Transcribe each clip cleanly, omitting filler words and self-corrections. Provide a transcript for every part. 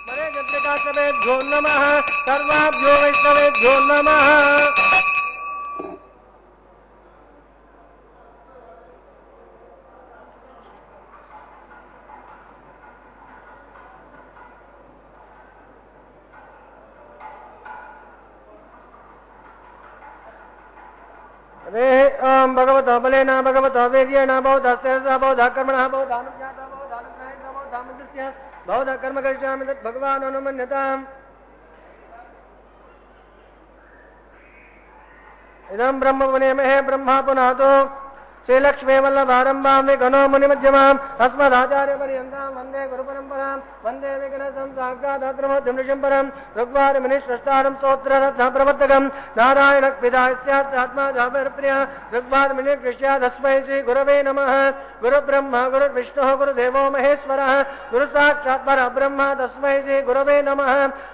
मरे जत्रिकाश्रमेभ्यो नमः सर्वाभ्यो वैष्णवेभ्यो नमः। ओम भगवतो बलेन भगवतो वीर्येण बहुधस्तेजसा बहुधकर्मणः बहुधानुज्ञाता बहुधानुग्रहेण बहुधामन्त्रस्य बहुधकर्म करिष्यामि तत् भगवान् अनुमन्यताम्। इदं ब्रह्ममुनिमहे ब्रह्मा पुनातो श्रीलक्ष्मी वल्लभारम्भां विघ्नो मुनिमध्यमाम् अस्मदाचार्यपर्यन्तां वन्दे गुरुपरम्परां वन्दे विघ्नसं साक्षादात्रमोद्यं ऋषिं ऋग्वादमुनिश्रेष्ठारं स्तोत्ररत्नप्रवर्तकं नारायणपितास्यात्मा जापरप्रिया ऋग्वादमुनिकृष्यादस्मै श्रीगुरवे नमः। गुरुब्रह्मा गुरुर्विष्णुः गुरुदेवो महेश्वरः गुरुसाक्षात् परब्रह्म तस्मै श्रीगुरवे नमः।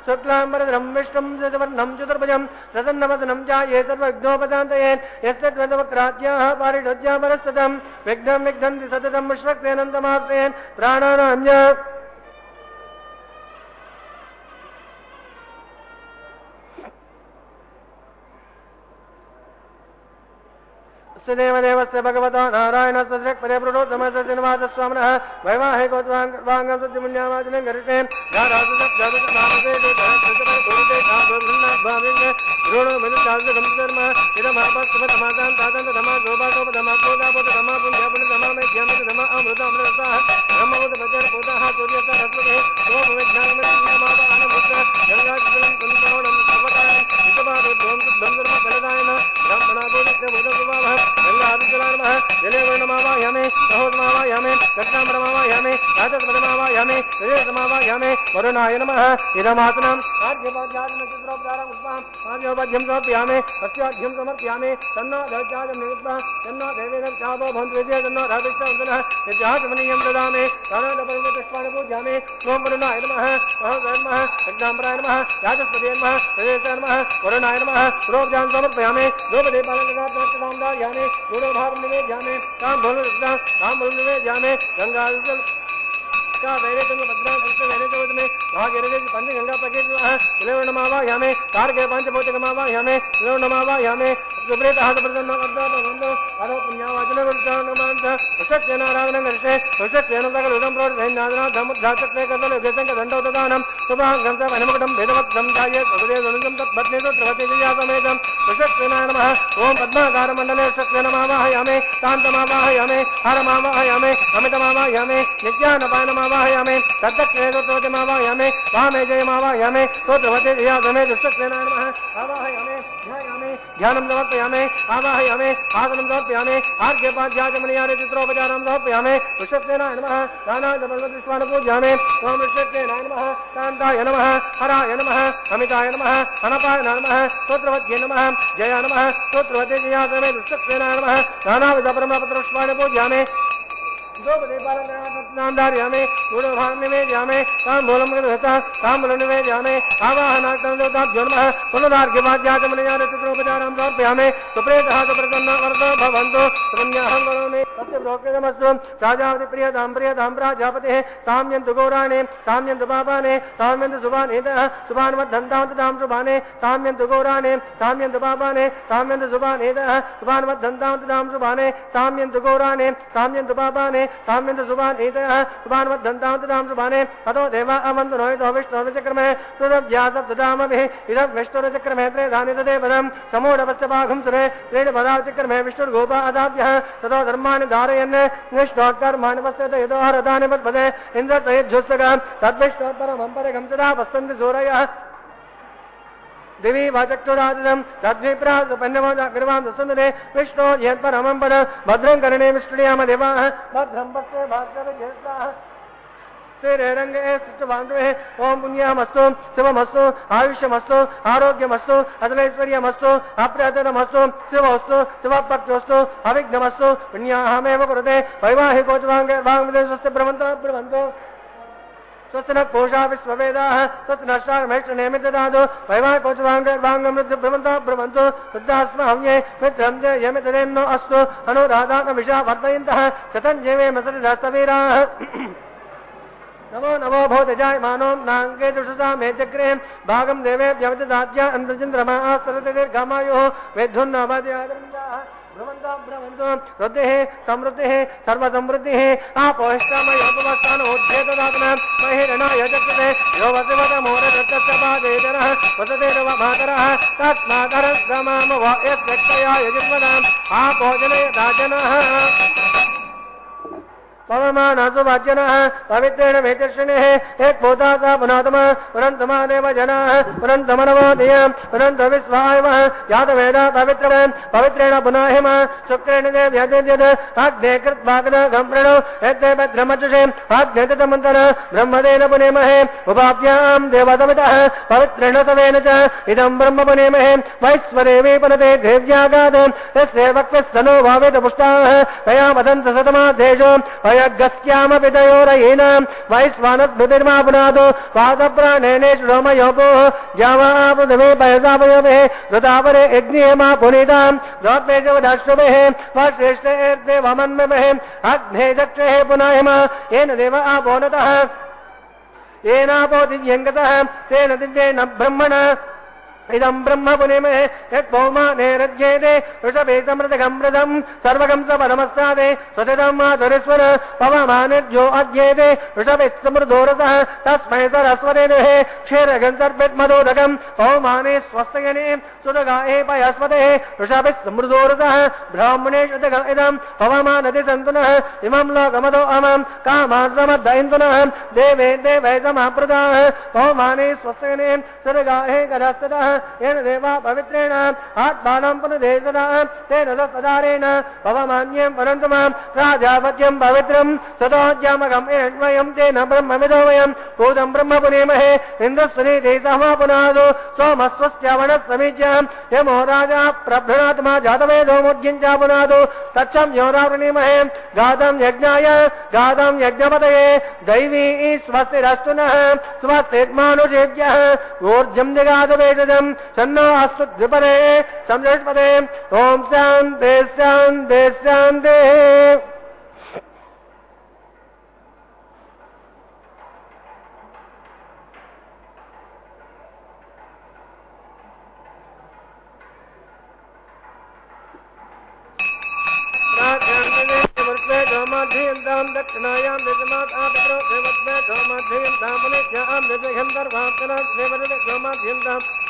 शुक्लाम्बरधरं विष्णुं शशिवर्णं चतुर्भुजं प्रसन्नवदनं ध्याये सर्वविघ्नोपशान्तये यस्य त्वदवक्राद्याः पारिषद्या परस्ततं विघ्नं विघ्नन्ति सततं मुष्वक्तेनन्तमाप्तेन प्राणानां देवदेवस्य भगवतो नारायणस्य जगत्परे प्रणोतमस्य श्रीनिवासस्वामिनः वैवाहिकोत्सवाङ्गं सत्यमुन्यावाचनं गरिष्ये जलेवर्णमावायामे सहोदमावायामे कृष्णाम्बरमावायामे राजस्पदमावायामे विजयसमावायामे वरुणाय नमः। इदमासनम् आद्यपाद्यादिनचित्रोपचारम् उष्माम् आद्योपाद्यं समर्पयामि तस्याद्यं समर्पयामि तन्नो दैत्याजं निरुक्तः तन्नो देवेदर्चावो भवन्तु विद्ये तन्नो राधिष्ठवन्दनः यज्ञाचमनीयं ददामि तारादपरिपुष्पाणि पूज्यामि ओं वरुणाय नमः सहोदराय नमः कृष्णाम्बराय नमः राजस्पदे नमः विजयसाय नमः वरुणाय नमः पुरोपचारं समर्पयामि द्रौपदीपालकदायामि गुणभारं निवेद्यामि ताम्बूलं निवेद्यामि गंगा का वैरेतंग भद्रा संस्कृत वैरेतवद में भागीरथी पंच गंगा प्रकृति विलवणमावायामे कार्गे पंचभूतकमावायामे विलवणमावायामे सुब्रेत हाथ प्रसन्न वर्धा भवन्तो अरो पुण्यवाचन गुरुचारणमांत उषक्तेन आराधनं करिष्ये उषक्तेन सकल उदं प्रोड सैन्यादना धमुद्धाचक्रे कदल उद्यसंग दण्डोददानं शुभांगं च वनमुकुटं भेदवत्तं ध्याये प्रभुदे सुनन्दं तत्पत्नीतो त्रवते जयासमेतम् उषक्तेन नमः ओम पद्माकारमण्डले उषक्तेन मावाहयामे शान्तमावाहयामे हरमावाहयामे अमितमावाहयामे नित्यानपायनमावाहयामे तद्दक्षिणेतोत्रवतिमावाहयामे वामे जयमावाहयामे तोत्रवते जयासमे दुष्टक्तेन नमः आवाहयामे ध्यायामे ध्यानं समर्पयामे आवाहयामे आसनं समर्पयामे आर्घ्यपाद्याचमनीयानि चित्रोपचारं समर्पयामे ऋषक्तेनाय नमः दानादबलवतिष्वान् पूज्यामे ओं ऋषक्तेनाय नमः कान्ताय नमः हराय नमः अमिताय नमः अनपाय नमः स्तोत्रवत्यै नमः जय नमः स्तोत्रवते जयासमे ऋषक्तेनाय नमः नानाविधपरमपत्रपुष्पाणि पूज्यामे द्रौपदीपालकदायामे गुणभारं निवेद्यामे ताम्बूलं गृहता ताम्बूलं निवेद्यामे आवाहनार्थं देवताभ्यो नमः पुनरार्घ्यपाद्याचमनीयानि चित्रोपचारं समर्पयामे सुप्रेतः सुप्रसन्नो वर्धो भवन्तु पुण्याहं करोमि तस्य प्रोक्तमस्तु राजावति प्रियतां प्रियतां प्राजापतेः साम्यन्तु गौराणे साम्यन्तु पापाने साम्यन्तु शुभानेतः शुभान्वद्धन्तां तदां शुभाने साम्यन्तु गौराणे साम्यन्तु पापाने साम्यन्तु शुभानेतः शुभान्वद्धन्तां तदां शुभाने साम्यन्तु गौराणे साम्यन्तु पापाने साम्यन्तु शुभानेतः शुभान्वद्धन्तां तदां शुभाने ततो देवा अवन्तु नोहितो विष्णोर्चक्रमे तदव्यासप्तदामभिः इदं विष्णुर्चक्रमे त्रेधानि तदेवदं समूढवस्यभागं सुरे त्रीणपदाचक्रमे विष्णुर्गोपा अदाभ्यः ततो धर्माणि धारयन् विष्णोत्कर्माणि पश्यते यतो हरतानि पद्पदे इन्द्रतयज्जुत्सकः तद्विष्णोत्तरमं परगं तदा वसन्ति सूरयः दिवी वाचक्षुरादिदं तद्विप्रासपन्नमोजाग्रवां दसुन्दरे विष्णो यत्परमं पद भद्रं कर्णे विष्णुयाम देवाः भद्रं पश्ये भास्करज्येष्ठाः श्रीरंगे सुष्टुबान्धवे ओं पुण्यमस्तु शिवमस्तु आयुष्यमस्तु आरोग्यमस्तु अचलैश्वर्यमस्तु अप्रयतनमस्तु शिवस्तु शिवपक्षस्तु अविघ्नमस्तु पुण्याहमेव कुरुते वैवाहिकोचवाङ्गेवाङ्गदेशस्य ब्रह्मन्तो स्वस्न कोशा विश्ववेदाः स्वस्न नष्टामेष्टनेमि ददातु वैवाहिकोचवाङ्गेवाङ्गमृत्य ब्रह्मन्तो शुद्धास्म हव्ये मित्रं यमितरेन्नो अस्तु अनुराधानविषा वर्धयन्तः शतं जीवेम सरिदस्तवीराः नमो नमो भूतजाय मानो नांगे दुषसा मे चक्रे भागम देवे व्यवदाज्य अंतर्चंद्रमा सरते दीर्घमायुः वेद्धुन्नवद्यादृन्दाः भ्रमन्तो भ्रमन्तो वृद्धिः समृद्धिः सर्वसमृद्धिः आपोष्टामयोपवस्थानोद्धेतदात्मना महिरणाय चक्षते यो वसवतमोरदत्तस्य पादेतरः वसतेरव मातरः तस्मादरस्रमाम वा यत्व्यक्तया यजिन्वदाम् आपोजनयदाजनः पवमानसु वाच्यनः पवित्रेण वेचर्षणेः एक भूतासा पुनातमः पुनन्तमादेव जनाः पुनन्तमनवोदय पुनन्त विश्वायवः यातवेद पवित्रेण पुनाहिमः शुक्रेण देव्यजयद् अग्ने कृत्वाग्नघं प्रणो यत्ते भद्रमचुषे अग्नेतमन्तरः ब्रह्मदेन पुनेमहे उपाभ्यां देवतमितः पवित्रेण सवेन च इदं ब्रह्म पुनेमहे वैश्वदेवी पुनते देव्यागात् यस्य वक्तस्तनो भावेत पुष्टाः तया वदन्त शतमाध्येषु यज्ञस्यामपि तयोरयीनां वैश्वानस्मृतिर्मा पुनादो पादप्राणेनेषु रोमयोपोः जावापृथिवे पयसापयोभिः ऋतापरे यज्ञेमा पुनीतां द्रौपेशवदाश्रुभिः वश्रेष्ठैर्देवमन्मभिः अग्ने चक्षुः पुनाहिमा येन देव आपोनतः येनापो दिव्यङ्गतः तेन दिव्येन ब्रह्मणा इदं ब्रह्म पुनेमहे यत्पौमाने रज्येते ऋषभे समृतगमृतं सर्वगं स परमस्तादे स्वतिदं माधुरेश्वर पवमानेभ्यो अध्येते ऋषभे समृद्धोरसः तस्मै सरस्वते देहे क्षीरगन्सर्पेत्मदोदकं पौमाने स्वस्तयने सुदगाहे पयस्वते ऋषभे समृद्धोरसः ब्राह्मणेषु इदं पवमानति सन्तुनः इमं लोकमतो अमं कामासमद्धयन्तुनः देवे देवै समाप्रदाः पौमाने स्वस्तयने सुदगाहे गदस्ततः येन देवा पवित्रेण आत्मानं पुनदेशदा तेन तदारेण पवमान्यं परन्तमां राजापत्यं पवित्रं सतोज्यामकम् एन्वयं तेन ब्रह्मविदो वयं भूतं ब्रह्म पुनेमहे इन्द्रस्वनीति सह पुनादो सोमस्वस्य वनस्समीज्यां यमो राजा प्रभृणात्मा जातवेदो मुद्यञ्च पुनादो तच्छं योरावृणीमहे गातं यज्ञाय गातं यज्ञपतये दैवी स्वस्तिरस्तु नः स्वस्तिर्मानुषेभ्यः ऊर्जं जगादवेदम् सन्नो अस्तु द्विपदे संषट्पदे ओम शान्ति शान्ति शान्ति दक्षिणायां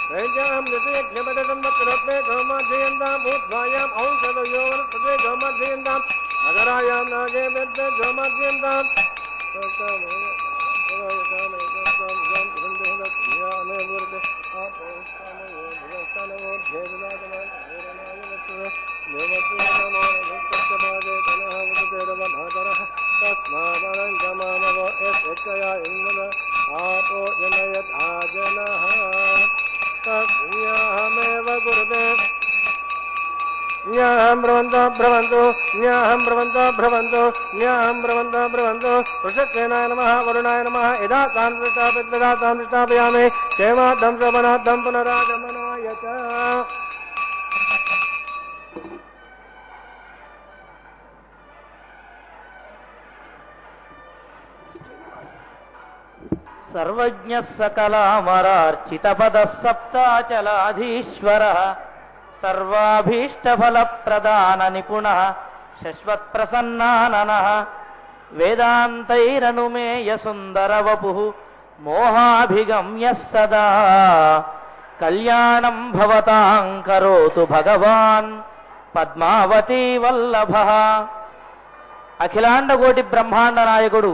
वैद्यां नित्ययज्ञपदसंवत्सरत्वे गोमाध्ययन्तां भूत्वायाम् औषधयो वनस्पते गोमाध्ययन्ताम् अगरायां नागे वेद्वे गोमाध्ययन्ताम् आपो जनयथा जनः तस्याहमेव कुरुते न्याहं ब्रवन्तो ब्रवन्तो न्याहं ब्रवन्तो ब्रवन्तो न्याहं ब्रवन्तो ब्रवन्तो ऋषसेनाय नमः वरुणाय नमः यदा तां दृष्टापयामि क्षेमाद्धं श्रवणाद्धं पुनरागमनाय च सर्वज्ञ सकलामरार्चितपदः सप्ताचलाधीश्वरः सर्वाभीष्टफलप्रदान निपुणः शश्वत्प्रसन्नाननः वेदान्तैरनुमेय सुन्दरवपुः मोहाभिगम्यः सदा कल्याणं भवतां करोतु भगवान् पद्मावती वल्लभः అఖిలాండకోటి బ్రహ్మాండ నాయకుడు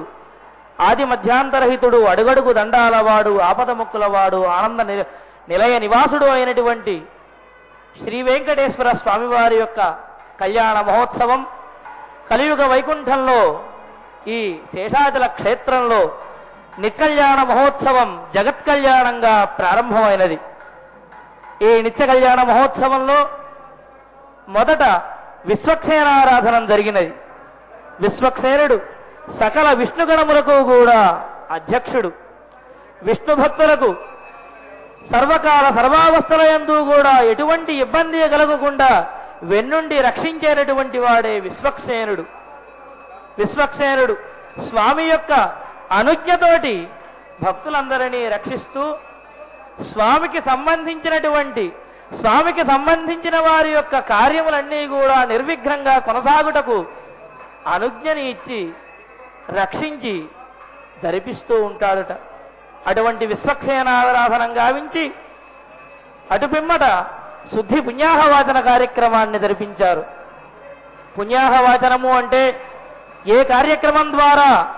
ఆది మధ్యాంతరహితుడు అడుగడుగు దండాలవాడు ఆపదముక్కులవాడు ఆనంద నిలయ నివాసుడు అయినటువంటి శ్రీ వెంకటేశ్వర స్వామివారి యొక్క కళ్యాణ మహోత్సవం కలియుగ వైకుంఠంలో ఈ శేషాచల క్షేత్రంలో నిత్యకళ్యాణ మహోత్సవం జగత్ కళ్యాణంగా ప్రారంభమైనది. ఈ నిత్య కళ్యాణ మహోత్సవంలో మొదట విశ్వక్సేనారాధనం జరిగినది. విశ్వక్సేనుడు సకల విష్ణుగణములకు కూడా అధ్యక్షుడు. విష్ణు భక్తులకు సర్వకాల సర్వావస్థలయందు కూడా ఎటువంటి ఇబ్బంది కలగకుండా వెన్నుండి రక్షించేటటువంటి వాడే విశ్వక్సేనుడు. విశ్వక్సేనుడు స్వామి యొక్క అనుజ్ఞతోటి భక్తులందరినీ రక్షిస్తూ స్వామికి సంబంధించిన వారి యొక్క కార్యములన్నీ కూడా నిర్విఘ్నంగా కొనసాగుటకు అనుజ్ఞని ఇచ్చి రక్షించి ధరిపిస్తూ ఉంటాడుట. అటువంటి విశ్వక్సేనారాధనం గావించి అటు పిమ్మట శుద్ధి పుణ్యాహవాచన కార్యక్రమాన్ని జరిపించారు. పుణ్యాహవాచనము అంటే ఏ కార్యక్రమం ద్వారా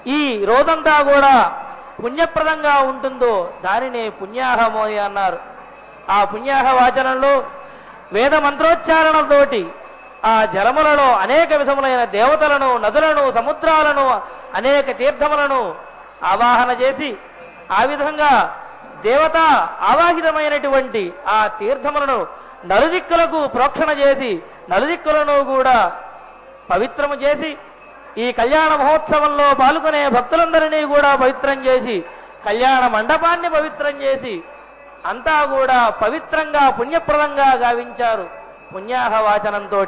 ఈ రోజంతా కూడా పుణ్యప్రదంగా ఉంటుందో దానినే పుణ్యాహమోని అన్నారు. ఆ పుణ్యాహవాచనంలో వేద మంత్రోచ్చారణతోటి ఆ జలములలో అనేక విధములైన దేవతలను, నదులను, సముద్రాలను, అనేక తీర్థములను ఆవాహన చేసి ఆ విధంగా దేవత ఆవాహితమైనటువంటి ఆ తీర్థములను నలుదిక్కులకు ప్రోక్షణ చేసి నలుదిక్కులను కూడా పవిత్రము చేసి ఈ కళ్యాణ మహోత్సవంలో పాల్గొనే భక్తులందరినీ కూడా పవిత్రం చేసి కళ్యాణ మండపాన్ని పవిత్రం చేసి అంతా కూడా పవిత్రంగా పుణ్యప్రదంగా గావించారు పుణ్యాహవాచనంతో.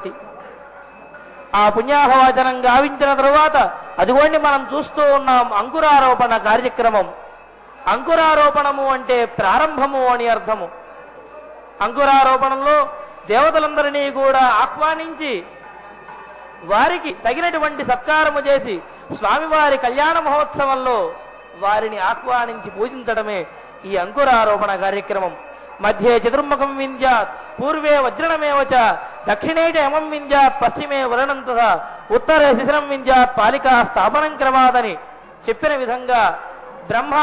ఆ పుణ్యాహవాచనం గావించిన తరువాత అదిగోండి మనం చూస్తూ ఉన్నాం అంకురారోపణ కార్యక్రమం. అంకురారోపణము అంటే ప్రారంభము అని అర్థము. అంకురారోపణంలో దేవతలందరినీ కూడా ఆహ్వానించి వారికి తగినటువంటి సత్కారము చేసి స్వామివారి కళ్యాణ మహోత్సవంలో వారిని ఆహ్వానించి పూజించడమే ఈ అంకురారోపణ కార్యక్రమం. మధ్యే చతుర్ముఖం వింధ్యాత్, పూర్వే వజ్రణమేవ చ, దక్షిణే చ యమం వింధ్యాత్, పశ్చిమే వరుణం తథా, ఉత్తరే శిశిరం వింధ్యాత్, పాలికా స్థాపనం క్రమాదని చెప్పిన విధంగా బ్రహ్మ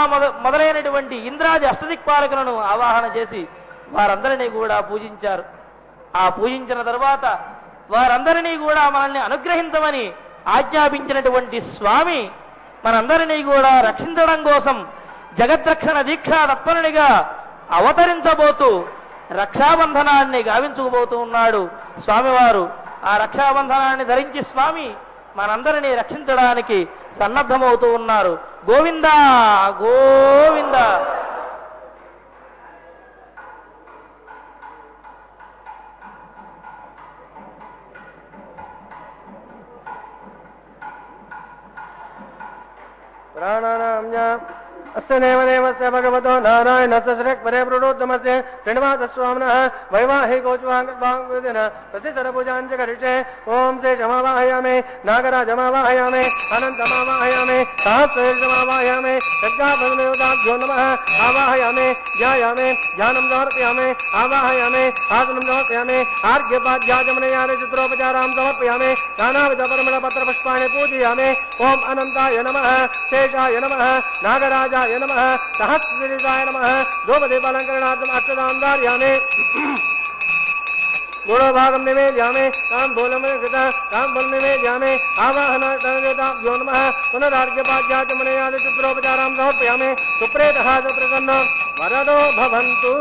మొదలైనటువంటి ఇంద్రాది అష్టదిక్పాలకులను ఆవాహన చేసి వారందరినీ కూడా పూజించారు. ఆ పూజించిన తరువాత వారందరినీ కూడా మనల్ని అనుగ్రహించమని ఆజ్ఞాపించినటువంటి స్వామి మనందరినీ కూడా రక్షించడం కోసం జగద్రక్షణ దీక్షా తత్పరునిగా అవతరించబోతూ రక్షాబంధనాన్ని గావించుకుపోతూ ఉన్నాడు స్వామివారు. ఆ రక్షాబంధనాన్ని ధరించి స్వామి మనందరినీ రక్షించడానికి సన్నద్ధమవుతూ ఉన్నారు. గోవిందా గోవింద. अस्य देवदेवस्य भगवतो नारायणस्य श्रेक्परे प्रणोत्तमस्य श्रीनिवासस्वामिनः वैवाहिकोच्वाङ्गद्वाङ्गुदिन प्रतिसरपूजाञ्च करिष्ये। ओं शेषमावाहयामि, नागराजमावाहयामि, अनन्तमावाहयामि, सहस्रशीर्षमावाहयामि, यज्ञापतिदेवताभ्यो नमः आवाहयामि, ध्यायामि, ध्यानं समर्पयामि, आवाहयामि, आसनं समर्पयामि, आर्घ्यपाद्याचमनयानि चित्रोपचारां समर्पयामि, नानाविधपरिमलपत्रपुष्पाणि पूजयामि। ओं अनन्ताय नमः, शेषाय नमः, नागराजाय नमः, सहस्रशीर्षाय नमः। द्रौपदीपालङ्करणार्थम् अक्षतां धारयामि, गुणभागं निवेदयामि, ताम्बूलं निवेदयामि, आवाहनाभ्यो नमः। पुनरार्घ्यपाद्याचमनयानि चित्रोपचारां समर्पयामि। सुप्रेतः सुप्रसन्नो वरदो भवन्तु।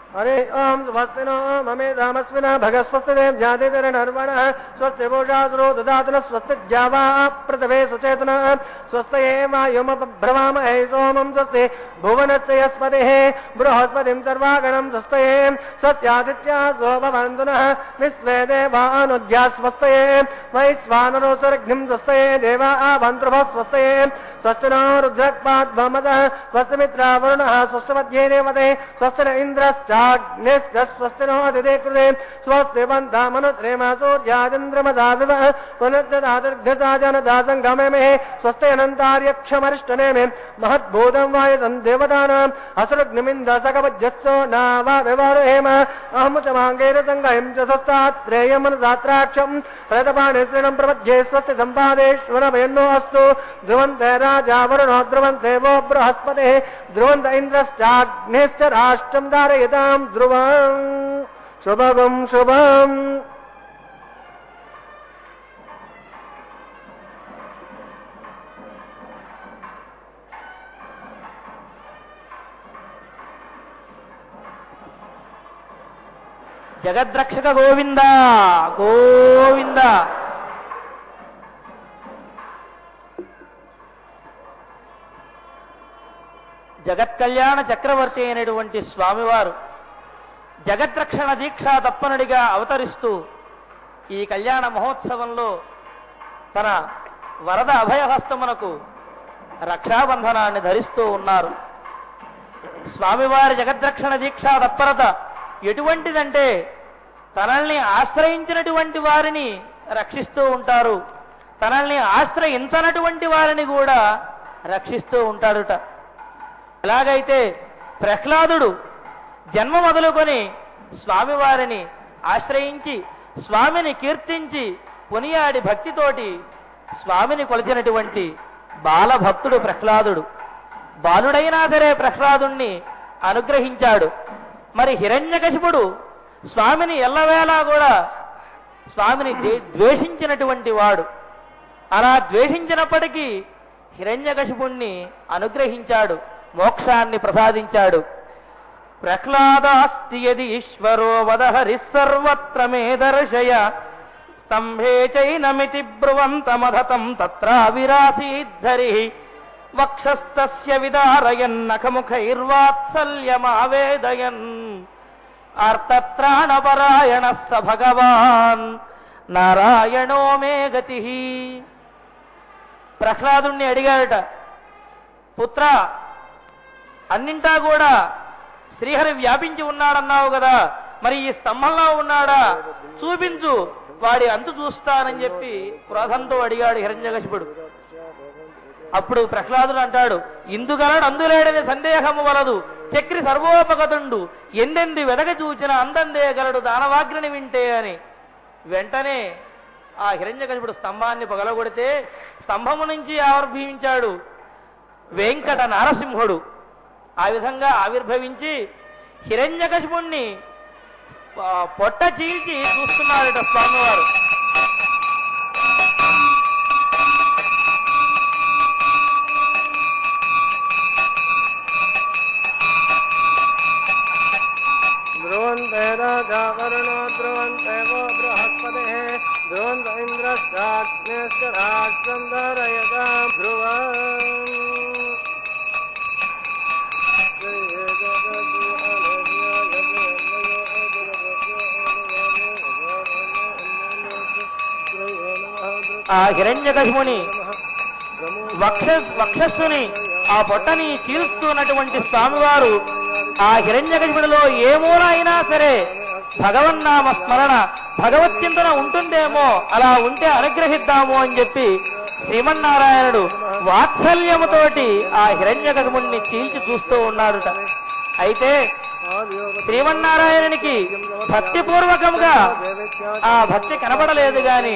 हरे ओं स्वस्ति नो ममेधामस्विनः भगस्वस्तिदेव जातिधरनर्वणः स्वस्ति पूषासुरो ददातुनः स्वस्ति ज्यावा पृथिवे सुचेतनः स्वस्तये वायुमपभ्रवामहे सोमं स्वस्ति भुवनस्य यस्पतिः बृहस्पतिं सर्वागणं स्वस्तये सत्यादित्याः भवन्तु नः विश्वे देवानुज्ञा स्वस्तये वैश्वानरो सर्घ्निं स्वस्तये देवा भन्तृभः स्वस्तये स्वस्ति नो रुद्रक्पाद्भमदः स्वस्ति मित्रावरुणः स्वस्ति मध्ये देवते स्वस्ति न इन्द्रश्चाग्निश्च स्वस्ति नो दिदे कृते स्वस्ति बन्धामनुत्रेमा सूर्यादिन्द्रमदा विवः पुनर्जदादर्घता जनता सङ्गमे स्वस्ति अनन्तार्यक्षमरिष्टनेमे महद्भूतं वायसन् देवतानाम् असुरग्निमिन्द्रसकवज्जत्सो नावा विवरहेम अहं च माङ्गेन सङ्गहिं च स्वस्तात्रेयमनसात्राक्षम् प्रतपाणि श्रीणं प्रपद्ये स्वस्ति सम्पादेश्वरमेन्नो अस्तु ध्रुवन्ते राजा वरुणो ध्रुवन्ते वो बृहस्पतिः ध्रुवन्त इन्द्रश्चाग्निश्च राष्ट्रं धारयतां ध्रुवम् शुभगं शुभम्। జగద్రక్షక గోవింద గోవింద. జగత్కళ్యాణ చక్రవర్తి అయినటువంటి స్వామివారు జగద్రక్షణ దీక్షా తప్పనుడిగా అవతరిస్తూ ఈ కళ్యాణ మహోత్సవంలో తన వరద అభయహస్తమునకు రక్షాబంధనాన్ని ధరిస్తూ ఉన్నారు. స్వామివారి జగద్రక్షణ దీక్షా తత్పరత ఎటువంటిదంటే తనల్ని ఆశ్రయించినటువంటి వారిని రక్షిస్తూ ఉంటారు, తనల్ని ఆశ్రయించనటువంటి వారిని కూడా రక్షిస్తూ ఉంటాడుట. ఎలాగైతే ప్రహ్లాదుడు జన్మ మొదలుకొని స్వామివారిని ఆశ్రయించి స్వామిని కీర్తించి కొనియాడి భక్తితోటి స్వామిని కొలిచినటువంటి బాలభక్తుడు ప్రహ్లాదుడు. బాలుడైనా సరే ప్రహ్లాదుణ్ణి అనుగ్రహించాడు. మరి హిరణ్యకశిపుడు స్వామిని ఎల్లవేళా కూడా స్వామిని ద్వేషించినటువంటి వాడు. అలా ద్వేషించినప్పటికీ హిరణ్యకశిపుణ్ణి అనుగ్రహించాడు, మోక్షాన్ని ప్రసాదించాడు. ప్రహ్లాదాస్తి యది ఈశ్వరో వదహరి సర్వత్ర మే దర్శయ స్తంభే చైనమితి బ్రువంతమధతం తత్రావిరాసీద్ధరి వక్షస్తస్య విదారయన్నఖముఖైర్వాత్సల్యమావేదయన్ అర్థత్రాణపరాయణ స భగవాన్ నారాయణో మే గతి. ప్రహ్లాదుణ్ణి అడిగాడట, పుత్ర అన్నింటా కూడా శ్రీహరి వ్యాపించి ఉన్నాడన్నావు కదా, మరి ఈ స్తంభంలో ఉన్నాడా, చూపించు, వాడి అంతు చూస్తానని చెప్పి క్రోధంతో అడిగాడు హిరణ్యకశిపుడు. అప్పుడు ప్రహ్లాదుడు అంటాడు, ఇందుగలడు అందులేడని సందేహము వలదు, చక్రి సర్వోపగతుండు, ఎందెంది వెదక చూచిన అందందే గలడు దానవాగ్ని వింటే అని. వెంటనే ఆ హిరణ్యకశిపుడు స్తంభాన్ని పగలగొడితే స్తంభము నుంచి ఆవిర్భవించాడు వెంకట నారసింహుడు. ఆ విధంగా ఆవిర్భవించి హిరణ్యకశిపుణ్ణి పొట్ట చీల్చి చూస్తున్నాడట స్వామివారు. ధ్రువంతే రాజా వరుణో ధ్రువంతే వో బృహస్పతిః ధ్రువంత ఇంద్రశ్చాగ్నేశ్చ రాష్ట్రం ధారయతాం ధ్రువం. ఆ హిరణ్యకశిపుని వక్షస్సుని ఆ పొట్టని చీల్స్తున్నటువంటి స్వామివారు ఆ హిరణ్యకశిపుడిలో ఏ మూల అయినా సరే భగవన్నామ స్మరణ భగవత్చింతన ఉంటుందేమో, అలా ఉంటే అనుగ్రహిద్దాము అని చెప్పి శ్రీమన్నారాయణుడు వాత్సల్యముతోటి ఆ హిరణ్యకశిపుణ్ణి చీల్చి చూస్తూ ఉన్నాడుట. అయితే శ్రీమన్నారాయణునికి భక్తిపూర్వకంగా ఆ భక్తి కనబడలేదు గాని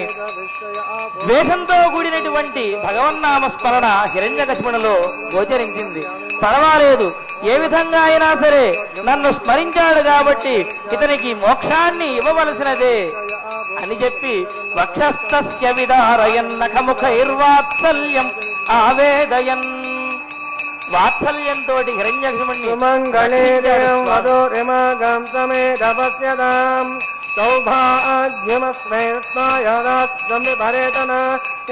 ద్వేషంతో కూడినటువంటి భగవన్నామ స్మరణ హిరణ్యకశిపునిలో గోచరించింది. పర్వాలేదు, ఏ విధంగా అయినా సరే నన్ను స్మరించాడు కాబట్టి ఇతనికి మోక్షాన్ని ఇవ్వవలసినదే అని చెప్పి వక్షస్తస్య విదారయన్నఖముఖైర్వాత్సల్యం ఆవేదయన్. వాత్సల్యంతో హిరణ్యకశిపుణ్ణి సుమంగళేదం సమేధపస్యతాం సౌభాగ్యమస్మై స్నాయాదాస్మిభరేతన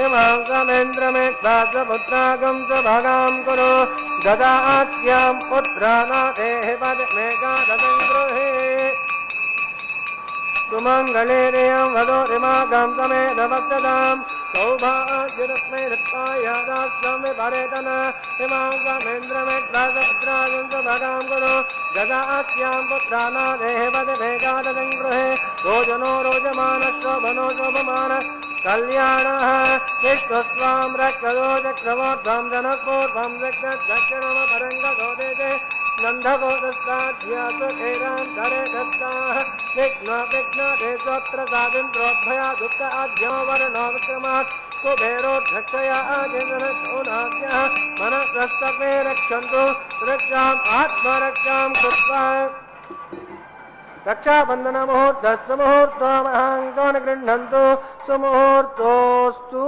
ఇమాం సమేంద్రమేత్రాపుత్రాగం చ భాగాం కురు గదాఖ్యాం పుత్రానాథేః పదమేకాదశం గృహే. సుమంగళేదయం వదోరిమాగం సమేధపస్యతాం సౌభాగ్యమస్మై స్నాయాదాస్మిభరేతన ఇమాం సమేంద్రమేత్రాపుత్రాగం చ భాగాం కురు గదాఖ్యాం పుత్రానాథేః పదమేకాదశం గృహే. రోజనో రోజమాన శోభనో శోభమాన కళ్యాణ విశ్వస్వాం రక్షదో చక్రవోర్ధ్వం జనస్ఫూర్ధ్వం దక్షిణమ పరంగోదే నందగోదస్తాధ్యాసుఖేరాం ధరే దత్తాః విఘ్నే స్వత్రసాదింద్రోద్భయా దుఃఖ ఆద్యో వర్ణో విక్రమాత్ కుబేరోద్ధక్షయా ఆజనోనాద్యః మనస్సమే రక్షन्तు రక్షాం ఆత్మరక్షాం కృత్వా. రక్షాబంధన ముహూర్త ముహూర్తమహంకోన గృహంతు సుముహూర్తోస్తు.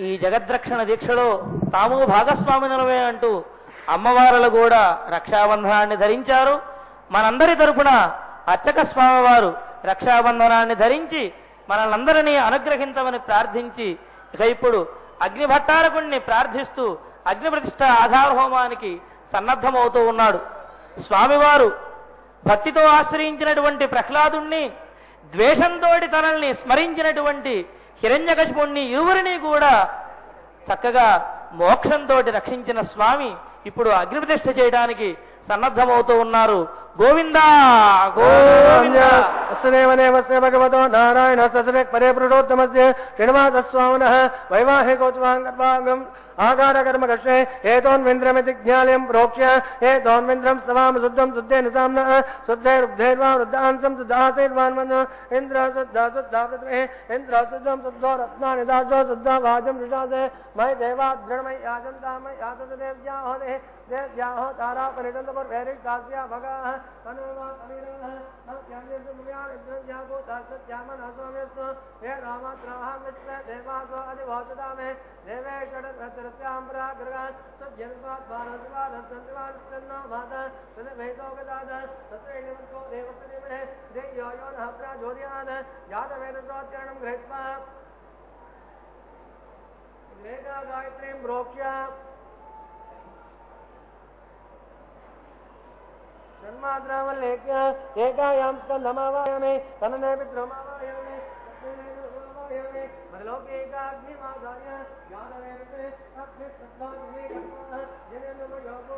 ఈ జగద్రక్షణ దీక్షలో తాము భాగస్వామినులమే అంటూ అమ్మవారులు కూడా రక్షాబంధనాన్ని ధరించారు. మనందరి తరపున అర్చక స్వామివారు రక్షాబంధనాన్ని ధరించి మనల్నందరినీ అనుగ్రహించమని ప్రార్థించి ఇక ఇప్పుడు అగ్నిభట్టారకుణ్ణి ప్రార్థిస్తూ అగ్నిప్రతిష్ఠ ఆధార హోమానికి సన్నద్ధమవుతూ ఉన్నాడు. స్వామివారు భక్తితో ఆశ్రయించినటువంటి ప్రహ్లాదుణ్ణి, ద్వేషంతో తనల్ని స్మరించినటువంటి హిరణ్యకశిపుణ్ణి ఇరువురిని కూడా చక్కగా మోక్షంతో రక్షించిన స్వామి ఇప్పుడు అగ్నిప్రతిష్ఠ చేయడానికి సన్నద్ధమవుతూ ఉన్నారు. గోవిందా గోవిందా. వసుదేవదేవస్య భగవతో నారాయణ ససరే పరే పురుషోత్తమస్య శ్రీనివాసస్వామినః వైవాహికోత్సవాంగం ఆకారకర్మ కర్షే ఏతోన్వింద్రమితి జ్ఞాలయం ప్రోక్ష్య ఏతోన్వింద్రం స్తవామ శుద్ధం శుద్ధేన సామ్నః శుద్ధైరుద్ధైర్వా వృద్ధాంసం శుద్ధాసైర్వాన్మన్ ఇంద్ర శుద్ధా శుద్ధా పృథ్వీ ఇంద్ర శుద్ధం శుద్ధో రత్నాని దాశో శుద్ధా వాజం ఋషాసే మై దేవాద్రణమై యాజంతామై యాతదేవ్యాహోదే దేవ్యాహో తారాపరిదంతపర్ వేరికాస్యా భగాః తనువా అవిరః నత్యాన్యసు ముఖ్యానిద్రవ్యాగో తాసత్యామనసోమ్యస్సు హే రామాత్రాహ విష్ణే దేవాసో అధివాసదామే దేవే షడరత్రస్యాం ప్రాగ్రగాన్ సజ్జన్వాత్ భారద్వాన్ సంద్వాన్ సన్నో మాత తదవేదోగదాద తత్రైనిమతో దేవపతిమే దేయోయో నః ప్రాజోర్యాన్ యాదవేదోత్యానం గృహీత్వా వేదా గాయత్రీం ప్రోక్ష్య జన్మాద్రావల్లేఖ్య ఏకాయాం స్కందమావాయామి తననే పిత్రమావాయామి తస్మైనే మదలోకేకాగ్నిమాదాయ యాదవేరతే అగ్నిస్తత్వాగ్ని కర్మః జనేన యోగో